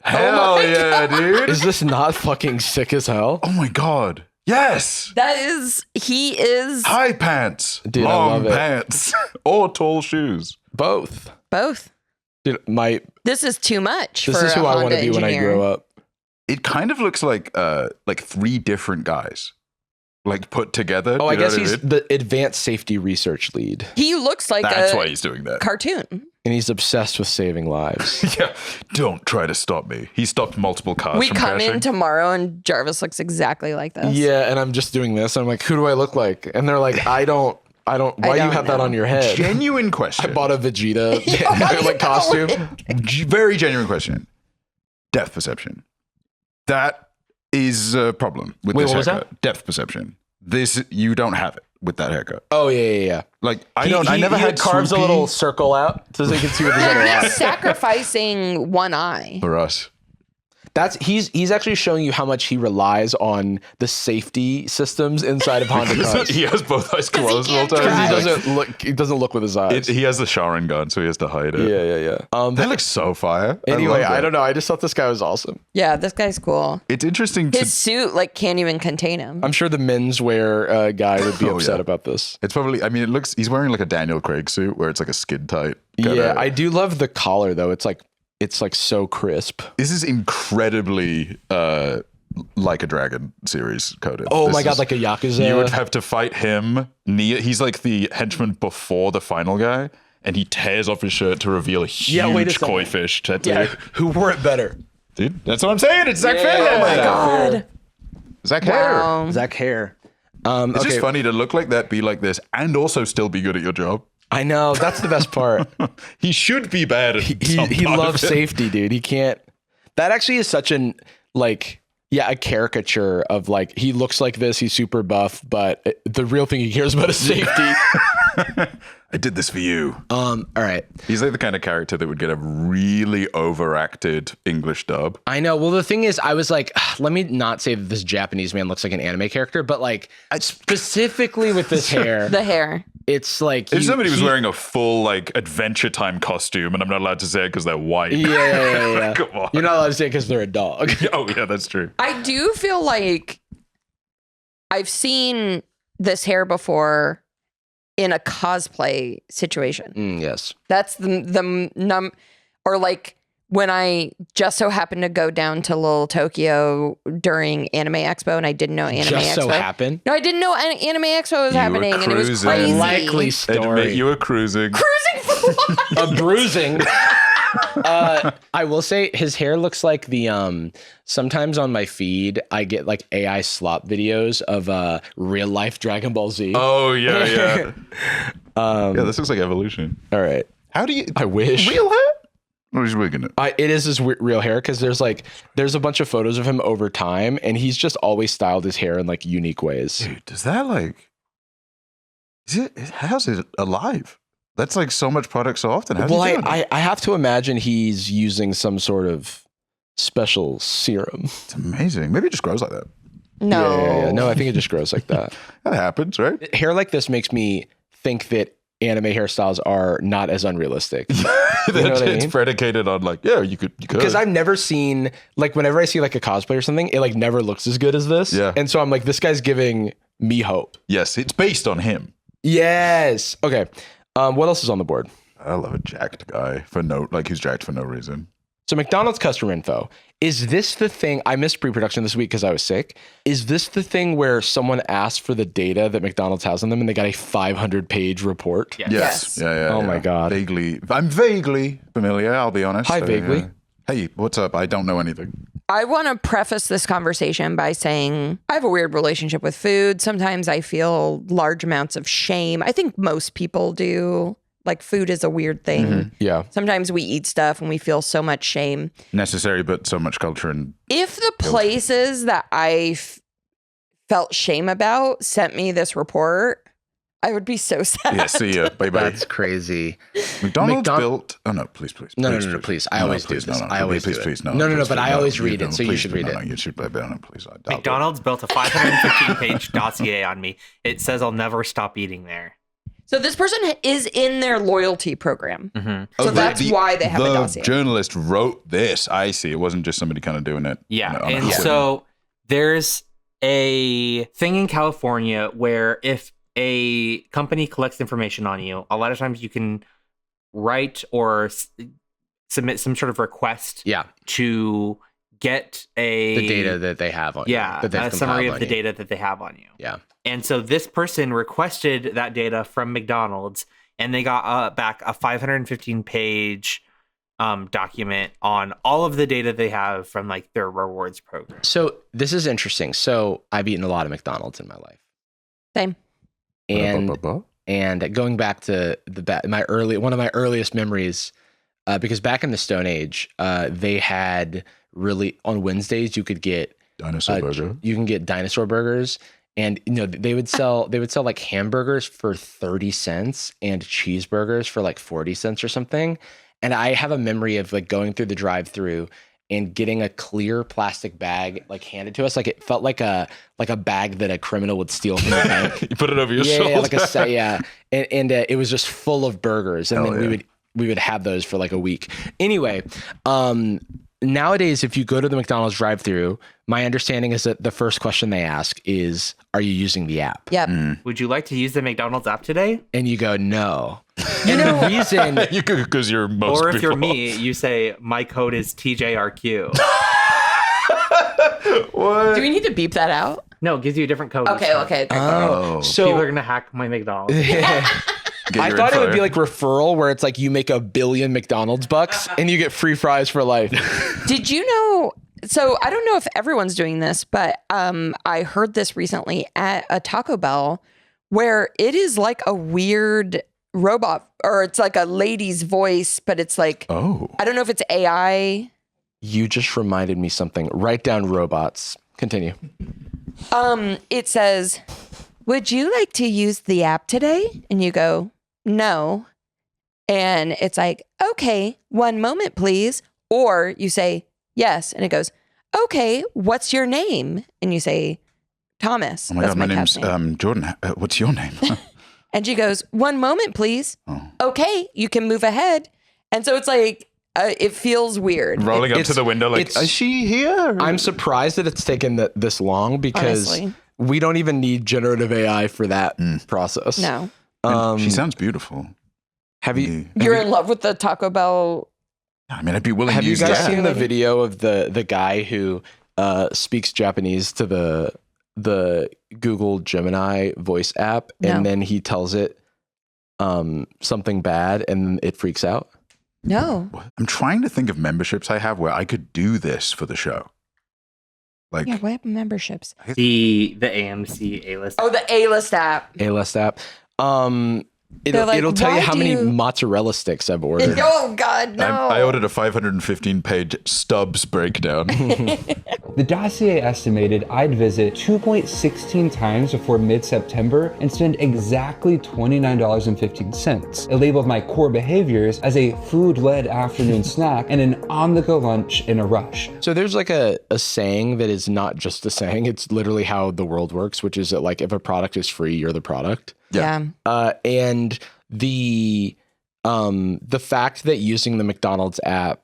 Hell yeah, dude. Is this not fucking sick as hell? Oh my God. Yes. He is High pants. Dude, I long love it. pants. Or tall shoes. Both. both. Dude, This is too much this for is who a I want Honda to be when I engineer. grow up. It kind of looks like three different guys, like put together. Oh, I You know guess what he's mean? the advanced safety research lead, He looks like That's a why he's doing that. cartoon. and he's obsessed with saving lives. Yeah. Don't try to stop me. He stopped multiple cars We from come crashing. in tomorrow and Jarvis looks exactly like this. Yeah, and I'm just doing this. I'm like, who do I look like? And they're like, I don't. Why don't do you have that know. on your head? Genuine question. I bought a Vegeta Yeah, like costume. Very genuine question. Depth perception. That is a problem with Wait, this what was haircut. Depth perception. This you don't have it with that haircut. Oh yeah. Like I never had carves swoopy a little circle out so you can see what his other eye. He's sacrificing one eye. for us. He's actually showing you how much he relies on the safety systems inside of Honda cars. He has both eyes closed all the can't time. drive. He doesn't look with his eyes. He has the Sharingan, so he has to hide it. Yeah. That looks so fire. Anyway, love I that. don't know. I just thought this guy was awesome. Yeah, this guy's cool. It's interesting to. His suit can't even contain him. I'm sure the menswear guy would be Oh, upset yeah. about this. It's probably. I mean, it looks. He's wearing like a Daniel Craig suit where it's like a skin tight. Yeah, I do love the collar though. It's like so crisp. This is incredibly like a dragon series coded. Oh This my god, is- like a Yakuza. You would have to fight him. He's like the henchman before the final guy, and he tears off his shirt to reveal a Yeah, wait a huge second. koi fish tattoo. yeah, who wore it better? Dude, that's what I'm saying. It's Zach Fair. Oh my God. Zach Hair. Wow. Zach Hair. It's Okay, just funny to look like that, be like this, and also still be good at your job. I know that's the best part. He should be bad at he loves safety, dude. He can't. That actually is such an a caricature of he looks like this. He's super buff, but the real thing he cares about is safety. I did this for you. All right. He's like the kind of character that would get a really overacted English dub. I know. Well, the thing is, I was like, let me not say that this Japanese man looks like an anime character, but specifically with this hair, The hair. it's like If somebody was wearing a full Adventure Time costume, and I'm not allowed to say it because they're white. Yeah. Come on. You're not allowed to say it because they're a dog. Oh yeah, that's true. I do feel like I've seen this hair before in a cosplay situation. Yes. That's or like when I just so happened to go down to Little Tokyo during Anime Expo and I didn't know Anime Expo. Just so happened? No, I didn't know Anime Expo was happening and it was cruising. crazy. Likely story. Admit you were cruising. Cruising for what? A bruising. I will say his hair looks like the sometimes on my feed I get like AI slop videos of real life Dragon Ball Z. Oh yeah. Yeah, this looks like evolution. All right. How do you? I wish. Real hair? Or he's wigging it? It is his real hair because there's a bunch of photos of him over time and he's just always styled his hair in like unique ways. Dude, does that like? How's it alive? That's like so much product so often. How's he doing it? I have to imagine he's using some sort of special serum. It's amazing. Maybe it just grows like that. No. Yeah. No, I think it just grows like that. That happens, right? Hair like this makes me think that anime hairstyles are not as unrealistic. You know what I It's mean? predicated on like, yeah, you could. Because I've never seen, like, whenever I see like a cosplay or something, it like never looks as good as this. Yeah. And so I'm like, this guy's giving me hope. Yes, it's based on him. Yes. Okay. What else is on the board? I love a jacked guy who's jacked for no reason. So McDonald's customer info. Is this the thing? I missed pre-production this week because I was sick. Is this the thing where someone asked for the data that McDonald's has on them and they got a 500-page report? Yes. Yes. Yeah. Oh my God. I'm vaguely familiar, I'll be honest. Hi, vaguely. Yeah. Hey, what's up? I don't know anything. I want to preface this conversation by saying I have a weird relationship with food. Sometimes I feel large amounts of shame. I think most people do. Like food is a weird thing. Mm-hmm. Yeah. Sometimes we eat stuff and we feel so much shame. Necessary, but so much culture and If the places that I felt shame about sent me this report, I would be so sad. yeah. See ya. Bye bye. That's crazy. McDonald's built. Oh no! Please. No, please. I always do this. I always do it. Please. No, but I always read it, so you should read it. No, you should. No, please. McDonald's built a 515-page dossier on me. It says I'll never stop eating there. So this person is in their loyalty program. Mm-hmm. So that's why they have a dossier. The journalist wrote this. I see. It wasn't just somebody kind of doing it. Yeah. On a And whim. so there's a thing in California where if a company collects information on you, a lot of times you can write or submit some sort of request to get the data that they have on you. Yeah, a summary of the data that they have on you. Yeah. And so this person requested that data from McDonald's and they got back a 515-page document on all of the data they have from like their rewards program. So this is interesting. So I've eaten a lot of McDonald's in my life. Same. And going back to one of my earliest memories, because back in the Stone Age, they had really on Wednesdays you could get dinosaur burger. You can get dinosaur burgers, and they would sell like hamburgers for 30 cents and cheeseburgers for like 40 cents or something. And I have a memory of like going through the drive-through and getting a clear plastic bag like handed to us. Like it felt like a bag that a criminal would steal from the bank. You put it over your shoulder. And it was just full of burgers. And then we would have those for like a week. Anyway, nowadays, if you go to the McDonald's drive-thru, my understanding is that the first question they ask is, are you using the app? Yep. Would you like to use the McDonald's app today? And you go, no. And the reason... you could, because you're most Or if people. you're me, you say, my code is TJRQ. What? Do we need to beep that out? No, it gives you a different code. Okay. Oh. So People are going to hack my McDonald's. I thought it would be like referral where it's like you make 1 billion McDonald's bucks and you get free fries for life. Did you know? So I don't know if everyone's doing this, but I heard this recently at a Taco Bell where it is like a weird robot, or it's like a lady's voice, but it's like, I don't know if it's AI. You just reminded me something. Write down robots. Continue. It says, would you like to use the app today? And you go, no. And it's like, okay, 1 moment, please. Or you say, yes. And it goes, okay, what's your name? And you say, Thomas. Oh my God, my name's Jordan. What's your name? And she goes, 1 moment, please. Okay, you can move ahead. And so it's like, it feels weird. Rolling up to the window like, is she here? I'm surprised that it's taken this long because we don't even need generative AI for that process. No. She sounds beautiful. You're in love with the Taco Bell. I mean, I'd be willing Have to use you guys that. seen the video of the guy who speaks Japanese to the Google Gemini voice app, and then he tells it something bad and it freaks out? No. I'm trying to think of memberships I have where I could do this for the show. Like, Yeah, what happened to memberships? The AMC A-list. Oh, the A-list app. A-list app. They're like, It'll tell you why how do many you- mozzarella sticks I've ordered. Oh, God, no. I ordered a 515-page Stubbs breakdown. The dossier estimated I'd visit 2.16 times before mid-September and spend exactly $29.15. It labeled my core behaviors as a food-led afternoon snack and an on-the-go lunch in a rush. So there's like a saying that is not just a saying, it's literally how the world works, which is that like if a product is free, you're the product. Yeah. And the fact that using the McDonald's app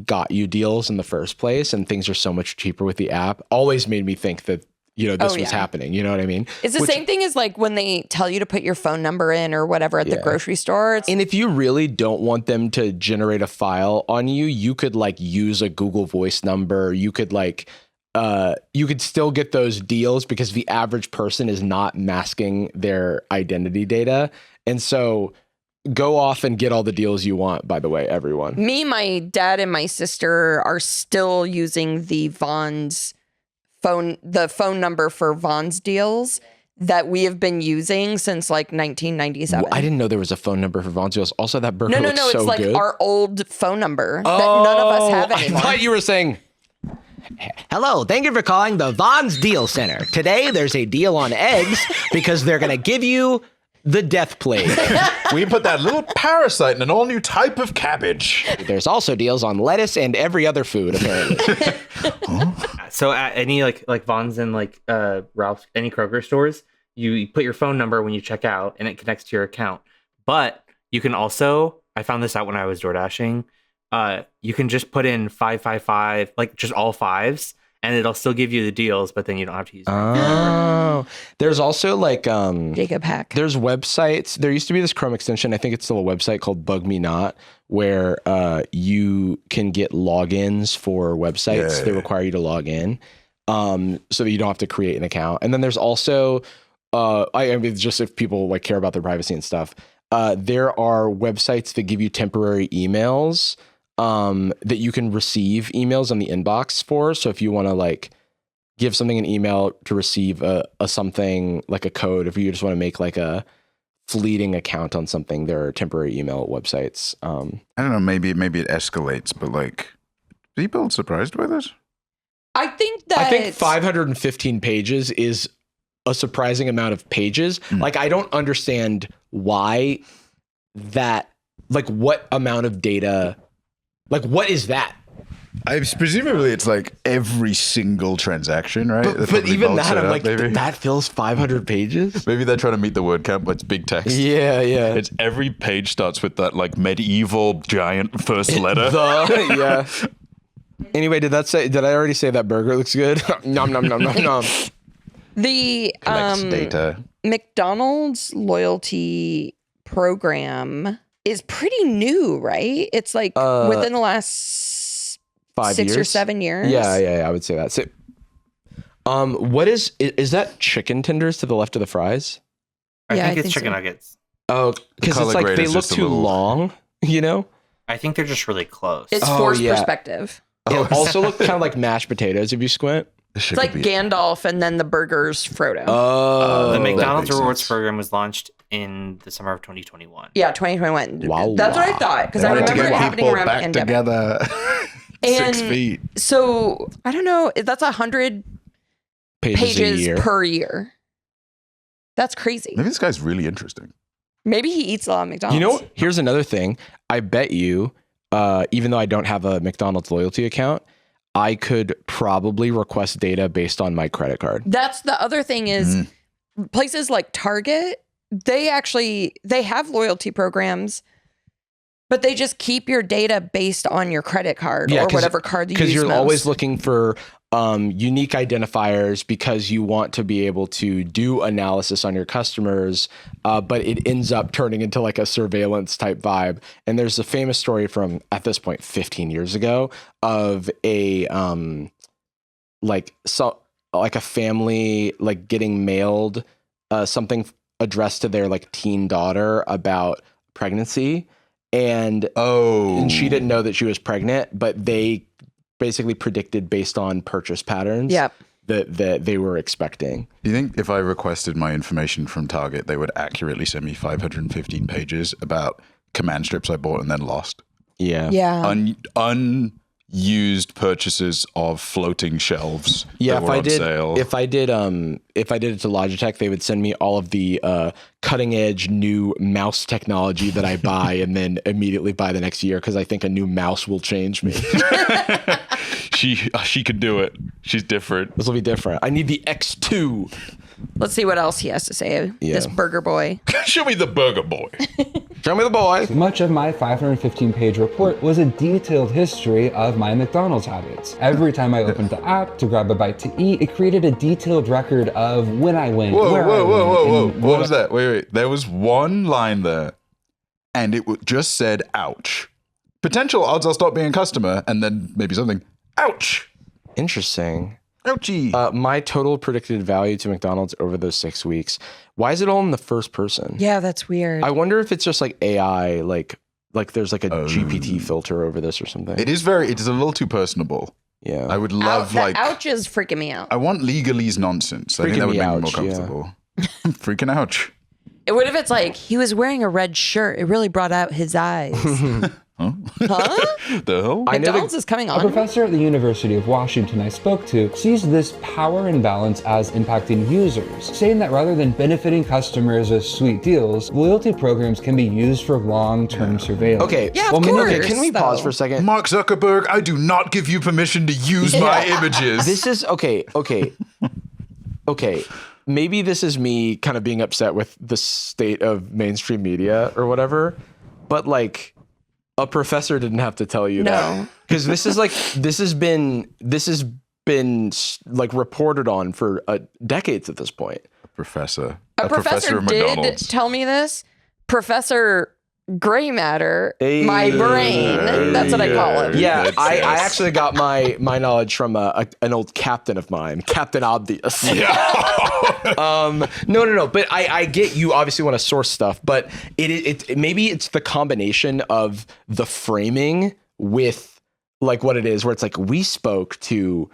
got you deals in the first place and things are so much cheaper with the app always made me think that, this was happening. You know what I mean? It's the same thing as like when they tell you to put your phone number in or whatever at the grocery store. And if you really don't want them to generate a file on you, you could like use a Google Voice number. You could like you could still get those deals because the average person is not masking their identity data. And so go off and get all the deals you want, by the way, everyone. Me, my dad, and my sister are still using the Vons the phone number for Vons deals that we have been using since like 1997. Well, I didn't know there was a phone number for Vons deals. Also, that burger No, looks it's so like good. our old phone number that none of us have anymore. I thought you were saying... Hello, thank you for calling the Vons Deal Center. Today, there's a deal on eggs because they're going to give you the death plague. We put that little parasite in an all-new type of cabbage. There's also deals on lettuce and every other food, apparently. So at any like Vons and like Ralph's, any Kroger stores, you put your phone number when you check out and it connects to your account. But you can also, I found this out when I was door dashing, you can just put in 555, like just all fives, and it'll still give you the deals, but then you don't have to use it. Oh, there's also like Jacob Hack. There's websites. There used to be this Chrome extension. I think it's still a website called Bug Me Not, where you can get logins for websites that require you to log in, so that you don't have to create an account. And then there's also, I mean, just if people like care about their privacy and stuff, there are websites that give you temporary emails. That you can receive emails on the inbox for. So if you want to like give something an email to receive a something like a code, if you just want to make like a fleeting account on something, there are temporary email websites. I don't know, maybe it escalates, but like, are people surprised by this? I think 515 pages is a surprising amount of pages. Like, I don't understand why that, like, what amount of data. Like, what is that? Presumably it's like every single transaction, right? But even that, I'm like, that fills 500 pages? Maybe they're trying to meet the word count, but it's big text. Yeah. It's every page starts with that like medieval giant first letter. Yeah. Anyway, did I already say that burger looks good? Nom, nom, nom, nom, nom. The Collects data. McDonald's loyalty program is pretty new, right? It's like within the last 5 6 years? or 7 years. Yeah, I would say that. So, what is that chicken tenders to the left of the fries? I Yeah, think I it's think chicken so. nuggets. Oh, because color it's like grade they is look just a too little- long, you know? I think they're just really close. It's Oh, forced yeah. perspective. It also look kind of like mashed potatoes if you squint. It's like Gandalf and then the burger's Frodo. Oh, the that McDonald's makes rewards sense. program was launched in the summer of 2021. Yeah, 2021. Wow. That's what I thought because I Wanted to remember it get happening people around the back pandemic. together. 6 And feet. So I don't know. That's 100 pages a pages year. per year. That's crazy. Maybe this guy's really interesting. Maybe he eats a lot of McDonald's. You know, here's another thing. I bet you, even though I don't have a McDonald's loyalty account, I could probably request data based on my credit card. That's the other thing is places like Target, they have loyalty programs, but they just keep your data based on your credit card or whatever card you use. Because you're most. always looking for unique identifiers because you want to be able to do analysis on your customers, but it ends up turning into like a surveillance type vibe. And there's a famous story from, at this point, 15 years ago of a a family like getting mailed something addressed to their like teen daughter about pregnancy, and she didn't know that she was pregnant, but they basically predicted based on purchase patterns that they were expecting. Do you think if I requested my information from Target, they would accurately send me 515 pages about command strips I bought and then lost? Yeah. Unused purchases of floating shelves. Yeah, that were on sale. if I did it to Logitech, they would send me all of the cutting edge new mouse technology that I buy and then immediately buy the next year because I think a new mouse will change me. She could do it. She's different. This will be different. I need the X2. Let's see what else he has to say. This burger boy. Show me the burger boy. Show me the boy. Much of my 515-page report was a detailed history of my McDonald's habits. Every time I opened the app to grab a bite to eat, it created a detailed record of when I went, Whoa. What was that? Wait. There was one line there, and it just said, ouch. Potential odds I'll stop being a customer, and then maybe something. Ouch. Interesting. Ouchie. My total predicted value to McDonald's over those 6 weeks. Why is it all in the first person? Yeah, that's weird. I wonder if it's just like AI, like there's like a GPT filter over this or something. It is a little too personable. Yeah. I would love ouch is freaking me out. I want legalese nonsense. I think that would make me more comfortable. Freaking ouch. What if it's like he was wearing a red shirt? It really brought out his eyes. Huh? The hell? McDonald's is coming on. A professor at the University of Washington I spoke to sees this power imbalance as impacting users, saying that rather than benefiting customers with sweet deals, loyalty programs can be used for long-term surveillance. Okay. Yeah, of course, can we pause for a second? Mark Zuckerberg, I do not give you permission to use my images. This is okay. Maybe this is me kind of being upset with the state of mainstream media or whatever, but like a professor didn't have to tell you that. Because this has been like reported on for decades at this point. A professor A professor of did McDonald's. tell me this. Professor Gray Matter, my brain. That's what I call him. Yeah, I actually got my knowledge from an old captain of mine, Captain Obvious. No. But I get you obviously want to source stuff, but it maybe it's the combination of the framing with like what it is, where it's like we spoke to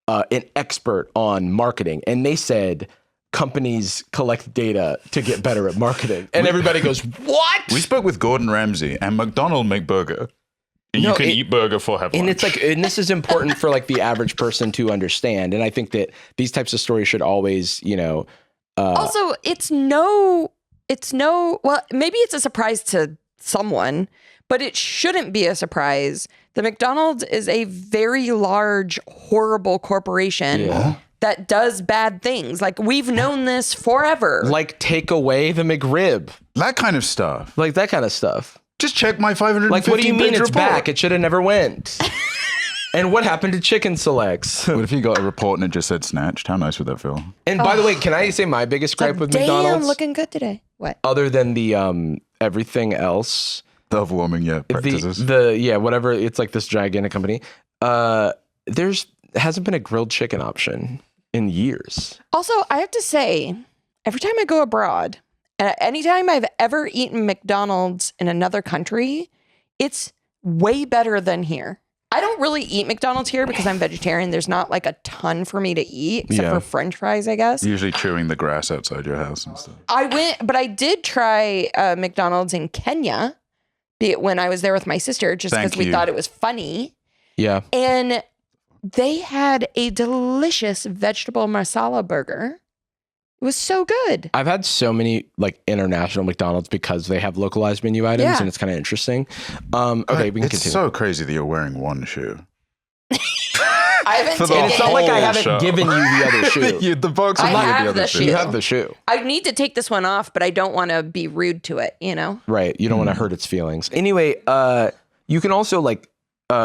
an expert on marketing, and they said companies collect data to get better at marketing, and everybody goes, "What?" We spoke with Gordon Ramsay, and McDonald's make burger. You can eat burger for have lunch. And it's like, and this is important for like the average person to understand. And I think that these types of stories should always, Also, well, maybe it's a surprise to someone, but it shouldn't be a surprise. The McDonald's is a very large, horrible corporation that does bad things. Like, we've known this forever. Like, take away the McRib. That kind of stuff. Like, that kind of stuff. Just check my 515 Like, what do you mean it's report. back? It should have never went. And what happened to chicken selects? What if you got a report and it just said snatched? How nice would that feel? And by the way, can I say my biggest gripe with McDonald's? Damn, looking good today. What? Other than the everything else. The overwhelming, practices. Whatever. It's like this gigantic company. There's hasn't been a grilled chicken option in years. Also, I have to say, every time I go abroad, and anytime I've ever eaten McDonald's in another country, it's way better than here. I don't really eat McDonald's here because I'm vegetarian. There's not like a ton for me to eat except for French fries, I guess. Usually chewing the grass outside your house and stuff. I did try McDonald's in Kenya when I was there with my sister, just because we thought it was funny. Yeah. And they had a delicious vegetable masala burger. It was so good. I've had so many like international McDonald's because they have localized menu items, and it's kind of interesting. Okay, we can continue. It's so crazy that you're wearing one shoe. I haven't taken It's not like I haven't given you the other shoe. The box I have the shoe. You have the shoe. I need to take this one off, but I don't want to be rude to it, Right. You don't want to hurt its feelings. Anyway, you can also like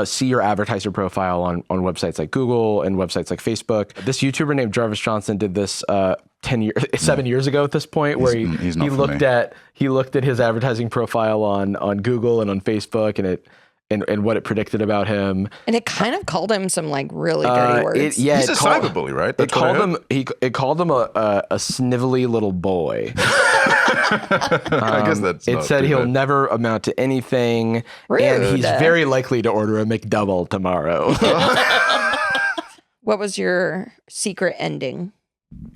see your advertiser profile on websites like Google and websites like Facebook. This YouTuber named Jarvis Johnson did this 7 years ago at this point, where he looked at his advertising profile on Google and on Facebook and what it predicted about him. And it kind of called him some like really dirty words. He's a cyberbully, right? It called him a snivelly little boy. I guess that's. It said he'll never amount to anything, and he's very likely to order a McDouble tomorrow. What was your secret ending?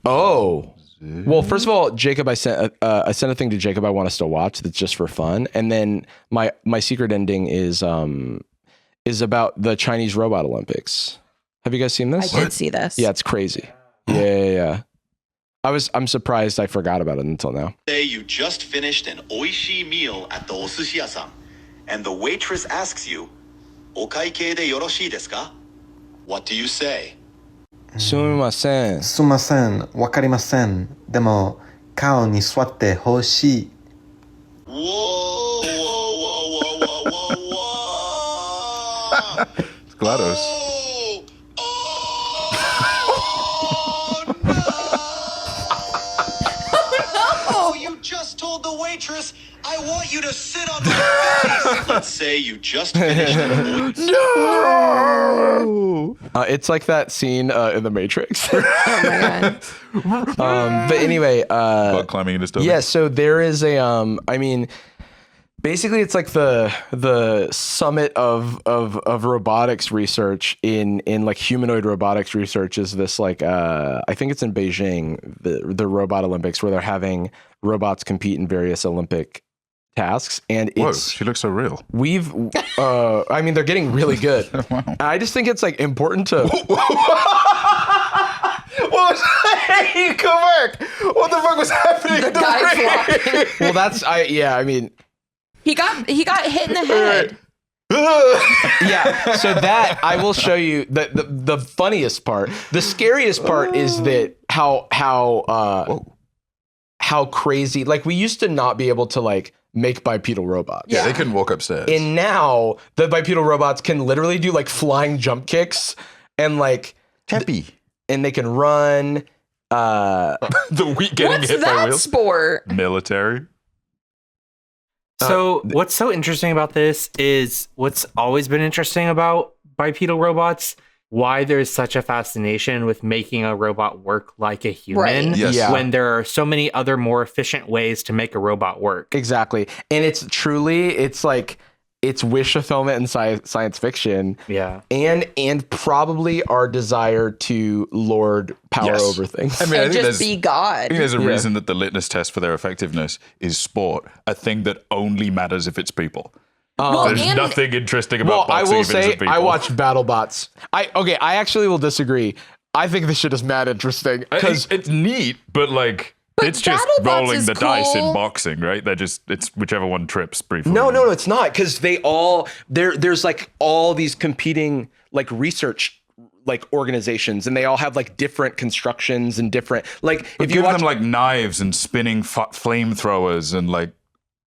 Oh. Well, first of all, Jacob, I sent a thing to Jacob I want us to watch that's just for fun. And then my secret ending is about the Chinese Robot Olympics. Have you guys seen this? I did see this. Yeah, it's crazy. Yeah. I'm surprised I forgot about it until now. Say you just finished an oishii meal at the osushi-yasan, and the waitress asks you, "Okaikei de yoroshii desu ka?" What do you say? すみません。すみません。わかりません。でも、顔に座ってほしい。Whoa, whoa, whoa, whoa, whoa, whoa, whoa. It's GLaDOS. Oh, you just told the waitress, I want you to sit on my face. Let's say you just finished an No! It's like that scene in The Matrix. Oh my god. But anyway, Bug climbing into stuff. yeah, so there is basically it's like the summit of robotics research in like humanoid robotics research is this like I think it's in Beijing, the Robot Olympics, where they're having robots compete in various Olympic tasks, and it's she looks so real. I mean, they're getting really good. Wow. I just think it's like important to What was hey, come back. What the fuck was happening? The guy flopping. Well, I mean, He got hit in the head. yeah, so that I will show you the funniest part. The scariest part is that how crazy, like, we used to not be able to like make bipedal robots. Yeah, they couldn't walk upstairs. And now the bipedal robots can literally do like flying jump kicks and like Teppy. And they can run. The weak getting What's hit by that wheels. sport? Military. So what's so interesting about this is what's always been interesting about bipedal robots, why there's such a fascination with making a robot work like a human, Right. Yes. Yeah. when there are so many other more efficient ways to make a robot work. Exactly. And it's like it's wish fulfillment in science fiction. Yeah. And probably our desire to lord power Yes. over things. I mean, And just be I God. think there's a reason that the litmus test for their effectiveness is sport, a thing that only matters if it's people. There's and- nothing interesting about I boxing will if it isn't say people. I watched BattleBots. I actually will disagree. I think this shit is mad interesting because it's neat, but like it's just BattleBots rolling is the dice in cool. boxing, right? It's whichever one trips briefly. no, it's not, because they all there's like all these competing like research like organizations, and they all have like different constructions and different like But if you give watch them like knives and spinning flamethrowers and like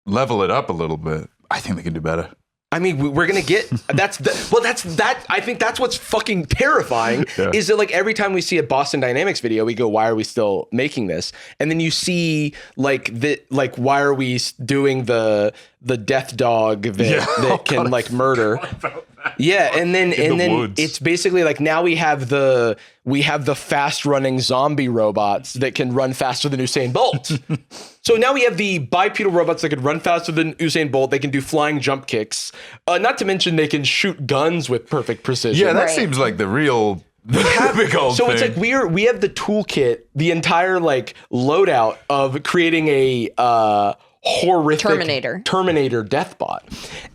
level it up a little bit. I think they can do better. I mean, we're gonna get that's that. I think that's what's fucking terrifying. Yeah. Is that like every time we see a Boston Dynamics video, we go, "Why are we still making this?" And then you see like why are we doing the death dog that can like murder? Yeah, and then woods. it's basically like now we have the fast running zombie robots that can run faster than Usain Bolt. So now we have the bipedal robots that can run faster than Usain Bolt. They can do flying jump kicks. Not to mention they can shoot guns with perfect precision. Yeah, that Right. seems like the real big old So thing. it's like we have the toolkit, the entire like loadout of creating a horrific Terminator death bot.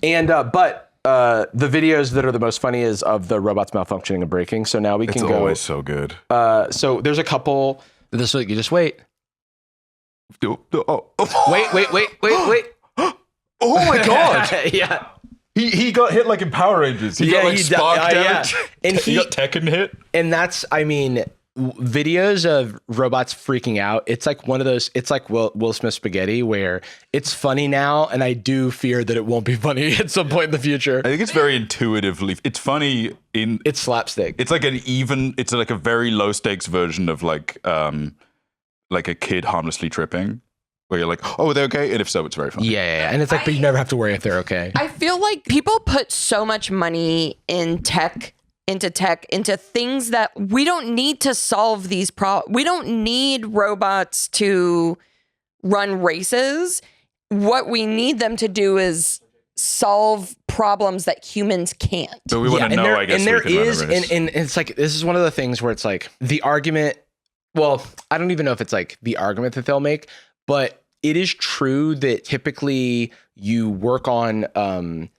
And but the videos that are the most funny is of the robots malfunctioning and breaking. So now we can it's go. always so good. So there's a couple. This week, you just wait. Wait. Oh my god! Yeah. He got hit like in Power Rangers. He got like spark damage. And he got Tekken hit. And that's, I mean, videos of robots freaking out, it's like one of those, it's like Will Smith spaghetti where it's funny now, and I do fear that it won't be funny at some point in the future. I think it's very intuitively, it's funny it's slapstick. It's like it's like a very low stakes version of like a kid harmlessly tripping, where you're like, oh, are they okay? And if so, it's very funny. Yeah. And it's like, but you never have to worry if they're okay. I feel like people put so much money into things that we don't need to solve these problems. We don't need robots to run races. What we need them to do is solve problems that humans can't. So we want to know, I guess. And there is, and it's like, this is one of the things where it's like the argument, well, I don't even know if it's like the argument that they'll make, but it is true that typically you work on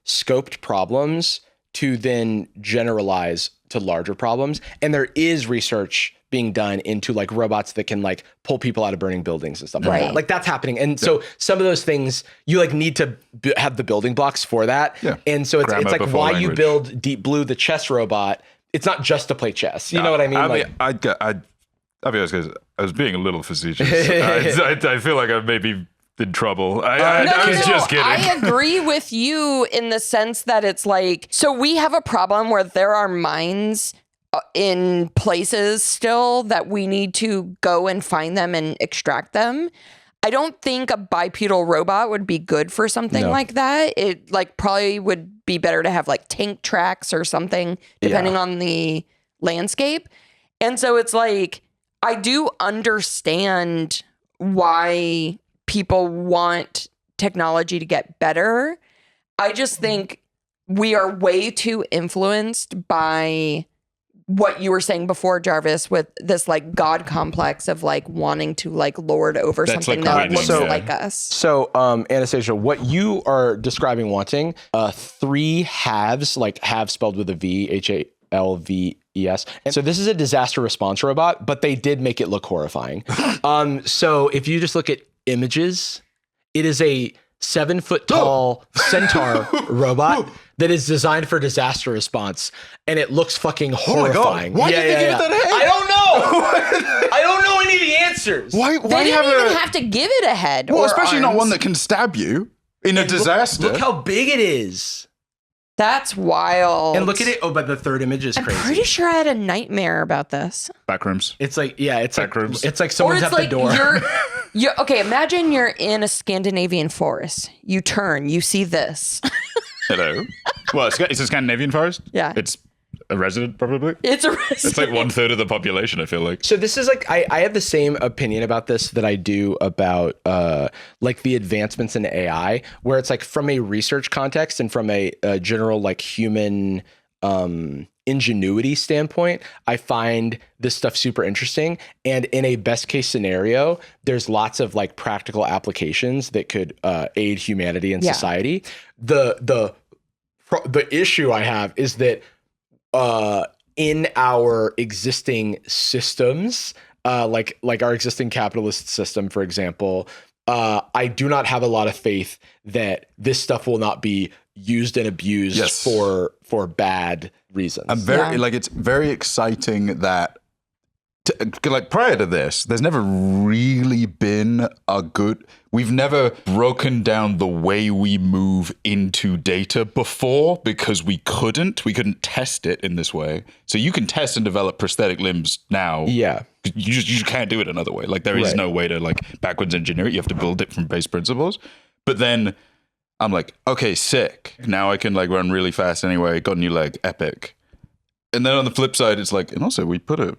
scoped problems to then generalize to larger problems. And there is research being done into like robots that can like pull people out of burning buildings and stuff like that. Like that's happening. And so some of those things you like need to have the building blocks for that. Yeah. And so it's like why you build Deep Blue, the chess robot. It's not just to play chess. You know what I mean? I'll be honest, guys, I was being a little facetious. I feel like I may be in trouble. I was just kidding. I agree with you in the sense that it's like, so we have a problem where there are mines in places still that we need to go and find them and extract them. I don't think a bipedal robot would be good for something like that. It like probably would be better to have like tank tracks or something, depending on the landscape. And so it's like, I do understand why people want technology to get better. I just think we are way too influenced by what you were saying before, Jarvis, with this like God complex of like wanting to like lord over something that looks like us. So, Anastasia, what you are describing wanting, 3 halves, like halves spelled with a V, HALVES. And so this is a disaster response robot, but they did make it look horrifying. So if you just look at images, it is a 7-foot tall centaur robot that is designed for disaster response, and it looks fucking horrifying. Why did they give it that head? I don't know. I don't know any of the answers. Why they didn't even have to give it a head. Well, or especially arms. not one that can stab you in a disaster. Look how big it is. That's wild. And look at it. Oh, but the third image is crazy. I'm pretty sure I had a nightmare about this. Backrooms. It's like, it's Backrooms. like, it's like someone's at the door. Okay, imagine you're in a Scandinavian forest. You turn, you see this. Hello. Well, it's a Scandinavian forest. Yeah. It's a resident, probably. It's a resident. It's like 1/3 of the population, I feel like. So this is like, I have the same opinion about this that I do about like the advancements in AI, where it's like from a research context and from a general like human ingenuity standpoint, I find this stuff super interesting. And in a best case scenario, there's lots of like practical applications that could aid humanity and society. The issue I have is that in our existing systems, like our existing capitalist system, for example, I do not have a lot of faith that this stuff will not be used and abused for bad reasons. I'm very it's very exciting that like prior to this, there's never really been we've never broken down the way we move into data before because we couldn't test it in this way. So you can test and develop prosthetic limbs now. Yeah. You just can't do it another way. Like there is no way to like backwards engineer it. You have to build it from base principles. But then I'm like, okay, sick. Now I can like run really fast anyway. Got a new leg, epic. And then on the flip side, it's like, and also we put a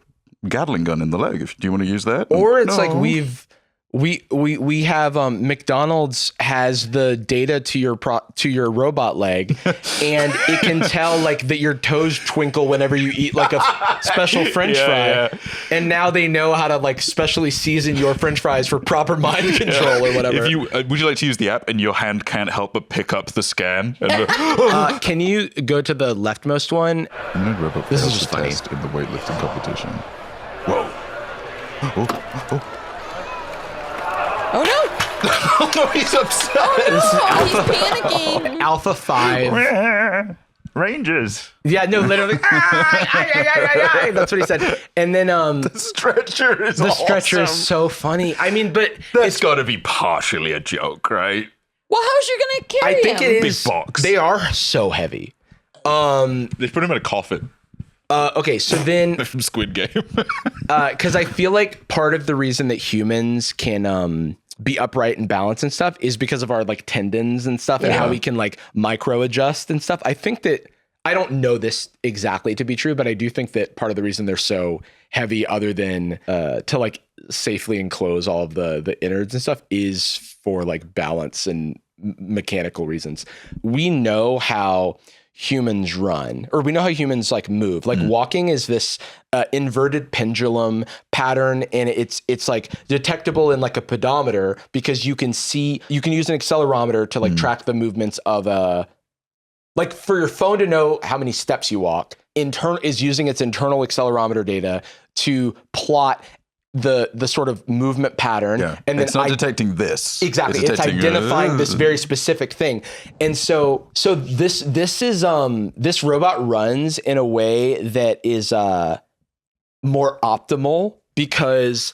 Gatling gun in the leg. Do you want to use that? Or it's like we have McDonald's has the data to your robot leg, and it can tell like that your toes twinkle whenever you eat like a special French fry. Yeah. And now they know how to like specially season your French fries for proper mind control or whatever. If you would you like to use the app and your hand can't help but pick up the scan? And can you go to the leftmost one? This is just funny. In the weightlifting competition. Whoa. Oh no! Oh no, he's upset. Oh no, he's panicking. Alpha 5. Rangers. Yeah, no, literally. That's what he said. And then the stretcher is stretcher is so funny. I mean, but that's got to be partially a joke, right? Well, how's you gonna carry I think him? it is. Big box. They are so heavy. They put him in a coffin. Okay, so then From Squid Game. because I feel like part of the reason that humans can be upright and balance and stuff is because of our like tendons and stuff and how we can like micro adjust and stuff. I think that I don't know this exactly to be true, but I do think that part of the reason they're so heavy, other than to like safely enclose all of the innards and stuff, is for like balance and mechanical reasons. We know how humans run, or we know how humans like move. Like walking is this inverted pendulum pattern, and it's like detectable in like a pedometer because you can use an accelerometer to like track the movements of like for your phone to know how many steps you walk. Is using its internal accelerometer data to plot the sort of movement pattern, and then it's not detecting this exactly. It's identifying this very specific thing, and so this is this robot runs in a way that is more optimal because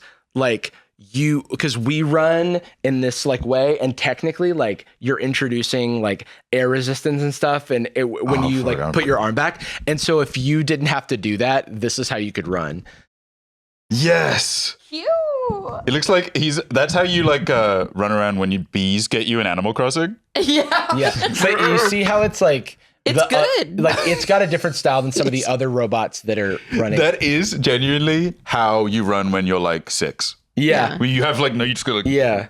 we run in this like way, and technically like you're introducing like air resistance and stuff, and when you like put your arm back, and so if you didn't have to do that, this is how you could run. Yes. Cute. It looks like that's how you like run around when bees get you in Animal Crossing. Yeah. Yeah. But you see how it's like it's good. like it's got a different style than some of the other robots that are running. That is genuinely how you run when you're like 6. Yeah. Where you have like you just go like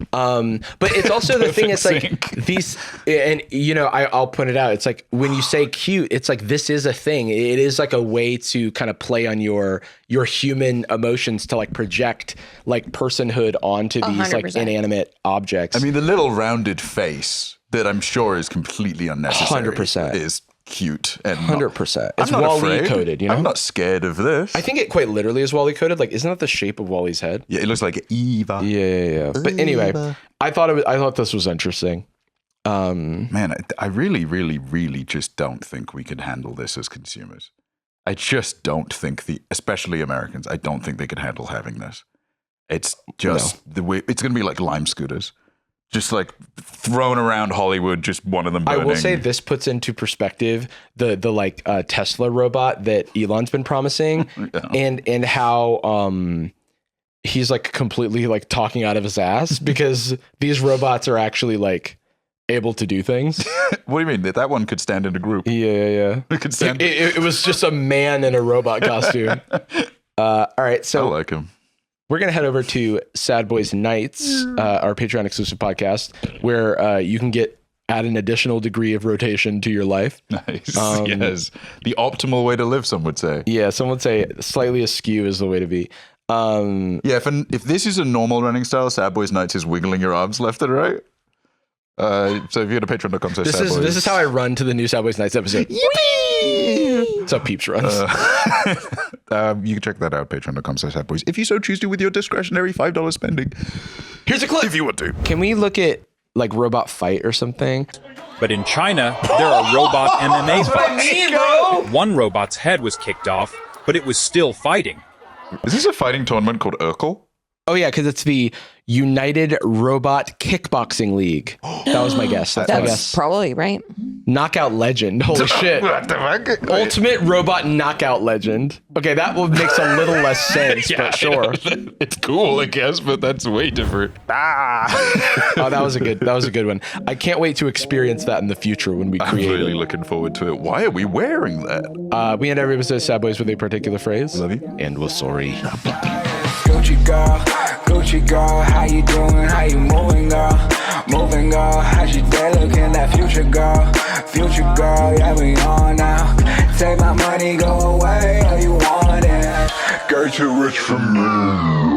but it's also the thing, it's like sync. these, and you know, I'll point it out. It's like when you say cute, it's like this is a thing. It is like a way to kind of play on your human emotions to like project like personhood onto these 100%. like inanimate objects. I mean, the little rounded face that I'm sure is completely unnecessary 100% is cute and 100%. I'm It's not Wall-E afraid. coded, you know? I'm not scared of this. I think it quite literally is Wall-E coded. Like, isn't that the shape of Wall-E's head? Yeah, it looks like Eva. Yeah. But anyway, I thought this was interesting. Man, I really, really, really just don't think we could handle this as consumers. I just don't think especially Americans, I don't think they could handle having this. It's just the way it's going to be like Lime scooters. Just like thrown around Hollywood, just one of them burning. I will say this puts into perspective the like Tesla robot that Elon's been promising, and how he's like completely like talking out of his ass because these robots are actually like able to do things. What do you mean? That one could stand in a group. Yeah. It could stand. It was just a man in a robot costume. All right, so I like him. We're going to head over to Sad Boyz Nightz, our Patreon exclusive podcast, where you can add an additional degree of rotation to your life. Nice. Yes. The optimal way to live, some would say. Yeah, some would say slightly askew is the way to be. Yeah, if this is a normal running style, Sad Boyz Nightz is wiggling your arms left and right. So if you go to patreon.com, this is how I run to the new Sad Boyz Nightz episode. Yippee! That's how Peeps runs. You can check that out, patreon.com/sadboys. If you so choose to with your discretionary $5 spending. Here's a clip. If you want to. Can we look at like Robot Fight or something? But in China, there are robot MMA fights. What I mean, bro. One robot's head was kicked off, but it was still fighting. Is this a fighting tournament called Urkel? Oh yeah, because it's the United Robot Kickboxing League. That was my guess. That's my guess. Probably right. Knockout Legend. Holy shit. What the fuck? Ultimate Robot Knockout Legend. Okay, that makes a little less sense, but sure. It's cool, I guess, but that's way different. Oh, that was a good one. I can't wait to experience that in the future when we create I'm really it. looking forward to it. Why are we wearing that? We end every episode of Sad Boyz with a particular phrase. Love you. And we're sorry. Gucci girl, how you doing? How you moving, girl? Moving, girl. How's your day looking? That future girl, yeah, we on now. Take my money, go away, all you want it. Girl, too rich for me.